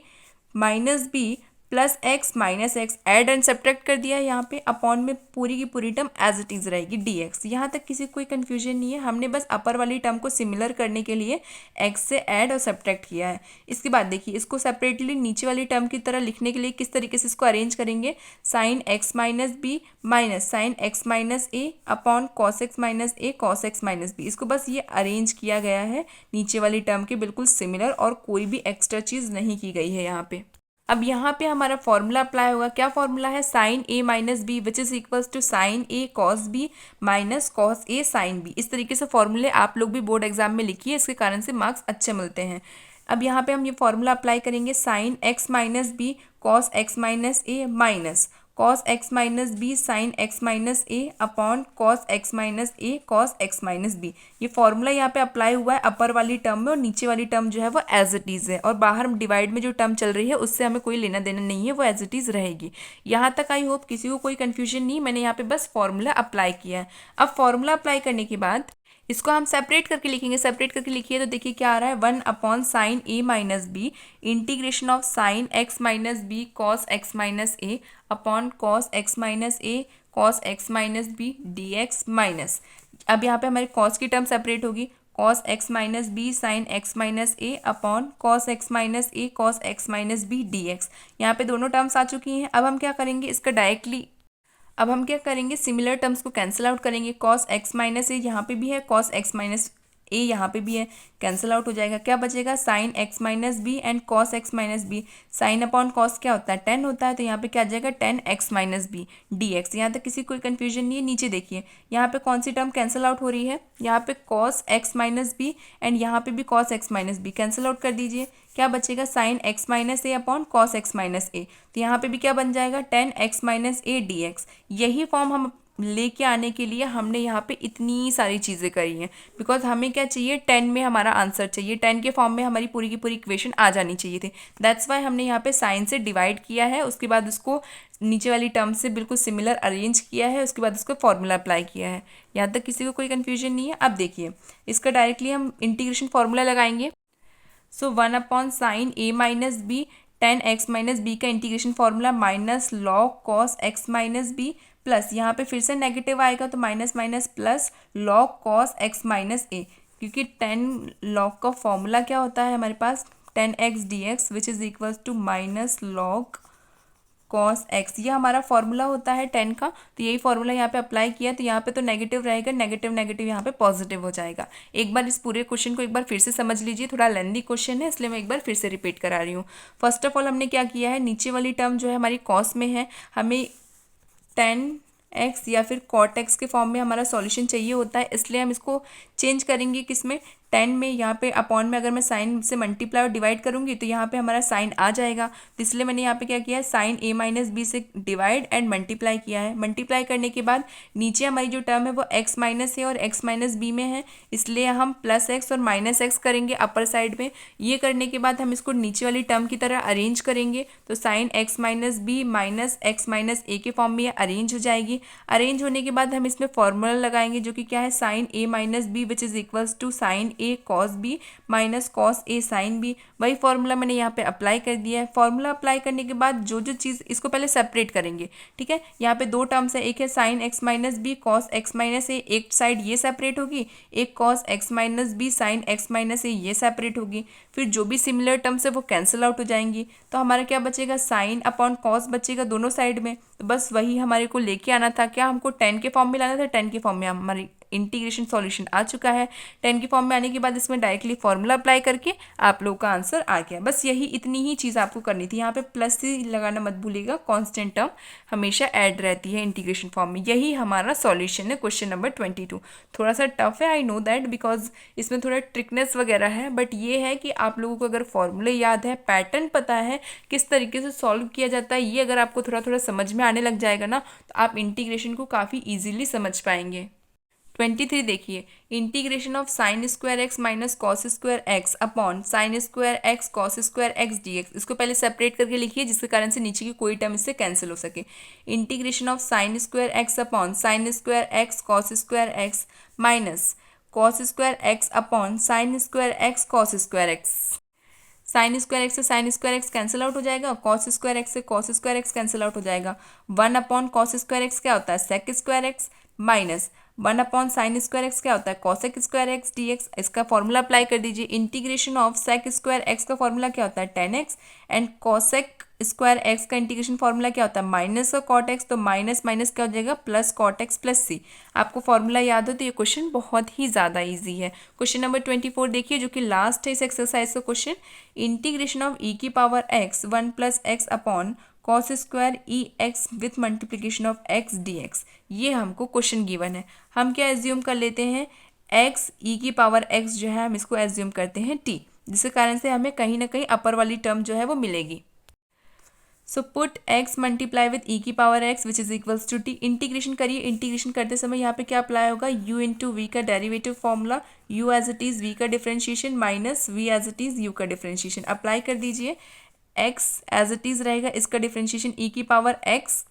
minus b plus x minus x, add and subtract कर दिया है यहाँ पे, अपॉन में पूरी की पूरी टर्म एज इट इज़ रहेगी dx। यहाँ तक किसी कोई कन्फ्यूजन नहीं है, हमने बस अपर वाली टर्म को सिमिलर करने के लिए x से ऐड और सब्ट्रैक्ट किया है। इसके बाद देखिए, इसको सेपरेटली नीचे वाली टर्म की तरह लिखने के लिए किस तरीके से इसको अरेंज करेंगे, sine x minus B minus sine x minus ए अपॉन कॉस एक्स माइनस ए कॉस एक्स माइनस बी। इसको बस ये अरेंज किया गया है नीचे वाली टर्म के बिल्कुल सिमिलर, और कोई भी एक्स्ट्रा चीज़ नहीं की गई है यहाँ पे। अब यहाँ पे हमारा फॉर्मूला अप्लाई होगा, क्या फॉर्मूला है, sine a minus b which is equals to sine a cos b minus cos a sine b. इस तरीके से फॉर्मूले आप लोग भी बोर्ड एग्जाम में लिखिए, इसके कारण से मार्क्स अच्छे मिलते हैं। अब यहाँ पे हम ये फॉर्मूला अप्लाई करेंगे, sine x minus B cos x minus A minus cos x minus B sine x minus A upon cos x minus A cos x minus B. ये फॉर्मूला यहाँ पे अप्लाई हुआ है अपर वाली टर्म में, और नीचे वाली टर्म जो है वो एज इट इज़ है, और बाहर डिवाइड में जो टर्म चल रही है उससे हमें कोई लेना देना नहीं है, वो एज इट इज़ रहेगी। यहाँ तक आई होप किसी को कोई कन्फ्यूजन नहीं, मैंने यहाँ पे बस फॉर्मूला अप्लाई किया है। अब फॉर्मूला अप्लाई करने के बाद इसको हम सेपरेट करके लिखेंगे, सेपरेट करके लिखिए तो देखिए क्या आ रहा है, 1 sine a minus b integration of sine x minus B cos x minus A upon cos x minus A cos x minus b d x minus. अब यहाँ पे हमारी कॉस की टर्म सेपरेट होगी, cos x minus B sine x minus ए upon cos x minus ए cos x minus b d x. यहाँ पे दोनों terms आ चुकी हैं। अब हम क्या करेंगे, इसका सिमिलर टर्म्स को कैंसिल आउट करेंगे। कॉस एक्स माइनस ए यहाँ पे भी है, कॉस एक्स माइनस ए यहाँ पे भी है, कैंसिल आउट हो जाएगा। क्या बचेगा, sine x minus b and cos x minus B. Sine upon cos क्या होता है, 10 होता है, तो यहाँ पे क्या आ जाएगा, 10 x minus b d x. यहाँ तक किसी कोई कन्फ्यूजन नहीं है। नीचे देखिए यहाँ पे कौन सी टर्म कैंसिल आउट हो रही है, यहाँ पे cos x minus b and यहाँ पे भी cos x minus b, cancel out कर दीजिए। क्या बचेगा, sine x minus A upon cos x minus a, तो यहाँ पे भी क्या बन जाएगा, 10 x minus a d x. यही फॉर्म हम लेके आने के लिए हमने यहाँ पे इतनी सारी चीज़ें करी हैं, बिकॉज हमें क्या चाहिए, 10 में हमारा आंसर चाहिए, 10 के फॉर्म में हमारी पूरी की पूरी इक्वेशन आ जानी चाहिए थी। दैट्स वाई हमने यहाँ पे साइन से डिवाइड किया है, उसके बाद उसको नीचे वाली टर्म से बिल्कुल सिमिलर अरेंज किया है, उसके बाद उसको फॉर्मूला अप्लाई किया है। यहाँ तक किसी को कोई कन्फ्यूजन नहीं है। अब देखिए इसका डायरेक्टली हम इंटीग्रेशन फॉर्मूला लगाएंगे। So 1 sine a minus b 10 x minus B का integration formula minus log cos x minus b plus, यहाँ पे फिर से नेगेटिव आएगा तो minus minus plus log cos x minus a, क्योंकि 10 लॉग का फॉर्मूला क्या होता है हमारे पास, 10x dx which is equals to minus log cos x. ये हमारा फॉर्मूला होता है 10 का, तो यही फॉर्मूला यहाँ पे अप्लाई किया, तो यहाँ पे तो नेगेटिव रहेगा, नेगेटिव नेगेटिव यहाँ पे पॉजिटिव हो जाएगा। एक बार इस पूरे क्वेश्चन को एक बार फिर से समझ लीजिए, थोड़ा लेंदी क्वेश्चन है इसलिए मैं एक बार फिर से रिपीट करा रही हूँ। फर्स्ट ऑफ ऑल हमने क्या किया है, नीचे वाली टर्म जो है हमारी कॉस में है, हमें 10x या फिर cot x के फॉर्म में हमारा सॉल्यूशन चाहिए होता है, इसलिए हम इसको चेंज करेंगे किसमें, 10 में। यहाँ पे अपॉन में अगर मैं साइन से मल्टीप्लाई और डिवाइड करूँगी तो यहाँ पे हमारा साइन आ जाएगा, तो इसलिए मैंने यहाँ पे क्या किया है, साइन a माइनस बी से डिवाइड एंड मल्टीप्लाई किया है। मल्टीप्लाई करने के बाद नीचे हमारी जो टर्म है वो x माइनस है और x माइनस बी में है, इसलिए हम प्लस x और माइनस x करेंगे अपर साइड में। ये करने के बाद हम इसको नीचे वाली टर्म की तरह अरेंज करेंगे, तो sine x minus B minus x minus a के फॉर्म में ये अरेंज हो जाएगी। अरेंज होने के बाद हम इसमें फॉर्मूला लगाएंगे जो कि क्या है, sine a minus b which is equals to sine a cos b minus cos a sine b. वही फॉर्मूला मैंने यहाँ पे अप्लाई कर दिया है। फॉर्मूला अप्लाई करने के बाद जो जो चीज़, इसको पहले सेपरेट करेंगे, ठीक है। यहाँ पे दो टर्म्स है, एक है sine x minus B cos x minus a, एक साइड ये सेपरेट होगी, एक cos x minus B sine x minus a ये सेपरेट होगी। फिर जो भी सिमिलर टर्म्स है वो कैंसिल आउट हो जाएंगी, तो हमारा क्या बचेगा, साइन अपॉन कॉस बचेगा दोनों साइड में। तो बस वही हमारे को लेके आना था, क्या हमको टेन के फॉर्म में लाना था, टेन के फॉर्म में हमारी इंटीग्रेशन सॉल्यूशन आ चुका है। 10 के फॉर्म में आने के बाद इसमें डायरेक्टली फॉर्मूला अप्लाई करके आप लोगों का आंसर आ गया। बस यही इतनी ही चीज़ आपको करनी थी। यहाँ पे प्लस ही लगाना मत भूलिएगा, कांस्टेंट टर्म हमेशा ऐड रहती है इंटीग्रेशन फॉर्म में। यही हमारा सॉल्यूशन है क्वेश्चन नंबर 22। थोड़ा सा टफ है, आई नो दैट, बिकॉज इसमें थोड़ा ट्रिकनेस वगैरह है, बट ये है कि आप लोगों को अगर फॉर्मूले याद है, पैटर्न पता है, किस तरीके से सॉल्व किया जाता है, ये अगर आपको थोड़ा थोड़ा समझ में आने लग जाएगा ना, तो आप इंटीग्रेशन को काफ़ी ईजिली समझ पाएंगे। 23 देखिए, integration of sine square x minus cos square x upon sine square x cos square x D x. इसको पहले सेपरेट करके लिखिए, जिसके कारण से नीचे की कोई टर्म इससे कैंसिल हो सके। Integration of sine square x upon sine square x cos square x minus cos square x upon sine square x cos square x. Sine square x से sine square x cancel out हो जाएगा, cos square x से cos square x cancel out हो जाएगा। 1 upon cos square x क्या होता है, sec square x minus 1 upon sine square x क्या होता है, cosec square x D x. इसका फॉर्मूला अप्लाई कर दीजिए। Integration of sec square x का फॉर्मूला क्या होता है, 10x, and cosec square x का इंटीग्रेशन फॉर्मूला क्या होता है, माइनस और कॉट एक्स, तो माइनस माइनस क्या हो जाएगा, plus cot x plus c. आपको फॉर्मूला याद हो तो ये क्वेश्चन बहुत ही ज़्यादा ईजी है। क्वेश्चन नंबर 24 देखिए, जो कि लास्ट है इस एक्सरसाइज का क्वेश्चन। इंटीग्रेशन ऑफ ई की power x 1 plus x upon cos square E x with multiplication of x D x. ये हमको क्वेश्चन गिवन है। हम क्या एज्यूम कर लेते हैं, एक्स ई की पावर एक्स जो है हम इसको एज्यूम करते हैं टी, जिसके कारण से हमें कहीं ना कहीं अपर वाली टर्म जो है वो मिलेगी। So put x multiply with e की power x which is equals to t. Integration करिए। इंटीग्रेशन करते समय यहाँ पे क्या अप्लाई होगा, u इंटू वी का derivative formula, u as it is v का differentiation minus v as it is u का डिफ्रेंशिएशन अप्लाई कर दीजिए। x एज इट इज़ रहेगा, इसका डिफ्रेंशिएशन e की पावर x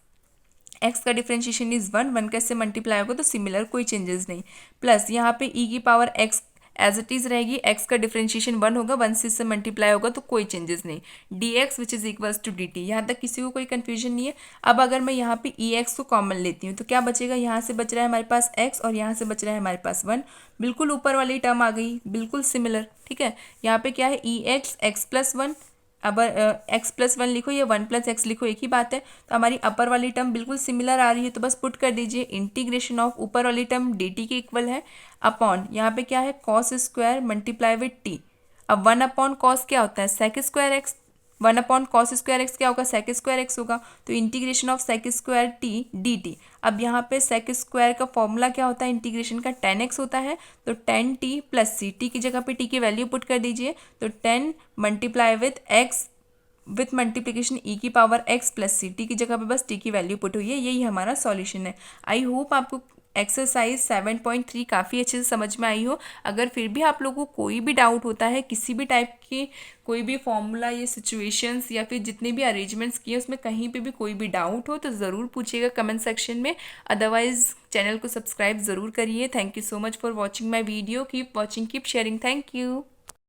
का डिफ्रेंशिएशन इज 1 का इससे मल्टीप्लाई होगा तो सिमिलर, कोई चेंजेस नहीं। प्लस यहाँ पे e की power x as it is रहेगी, x का डिफ्रेंशिएशन 1 होगा, 1 से इससे मल्टीप्लाई होगा तो कोई चेंजेस नहीं। dx which is equals to dt। यहाँ तक किसी को कोई कन्फ्यूजन नहीं है। अब अगर मैं यहाँ पे ex को कॉमन लेती हूँ तो क्या बचेगा, यहाँ से बच रहा है हमारे पास x और यहाँ से बच रहा है हमारे पास 1। बिल्कुल ऊपर वाली टर्म आ गई, बिल्कुल सिमिलर, ठीक है। यहाँ पे क्या है, ex x प्लस 1, अब x प्लस 1 लिखो या 1 प्लस एक्स लिखो, एक ही बात है। तो हमारी अपर वाली टर्म बिल्कुल सिमिलर आ रही है, तो बस पुट कर दीजिए। इंटीग्रेशन ऑफ ऊपर वाली टर्म dt के इक्वल है अपॉन यहाँ पे क्या है, cos square multiply with t। अब 1 अपॉन कॉस क्या होता है, sec square x, 1 upon cos square x क्या होगा, सेक स्क्वायर एक्स होगा। तो integration of sec square t dt। अब यहाँ पे सेक स्क्वायर का फॉर्मूला क्या होता है इंटीग्रेशन का, 10x होता है, तो 10t प्लस सी, टी की जगह पे t की वैल्यू पुट कर दीजिए। तो 10 multiply with x with multiplication e की power x plus c, t की जगह पे बस t की वैल्यू पुट हुई है। यही हमारा सॉल्यूशन है। आई होप आपको एक्सरसाइज 7.3 काफ़ी अच्छे से समझ में आई हो। अगर फिर भी आप लोगों को कोई भी डाउट होता है, किसी भी टाइप की कोई भी फॉर्मूला या सिचुएशंस या फिर जितने भी अरेंजमेंट्स किए उसमें कहीं पे भी कोई भी डाउट हो तो ज़रूर पूछिएगा कमेंट सेक्शन में। अदरवाइज़ चैनल को सब्सक्राइब ज़रूर करिए। Thank you so much for watching my video. Keep watching, keep sharing. Thank you.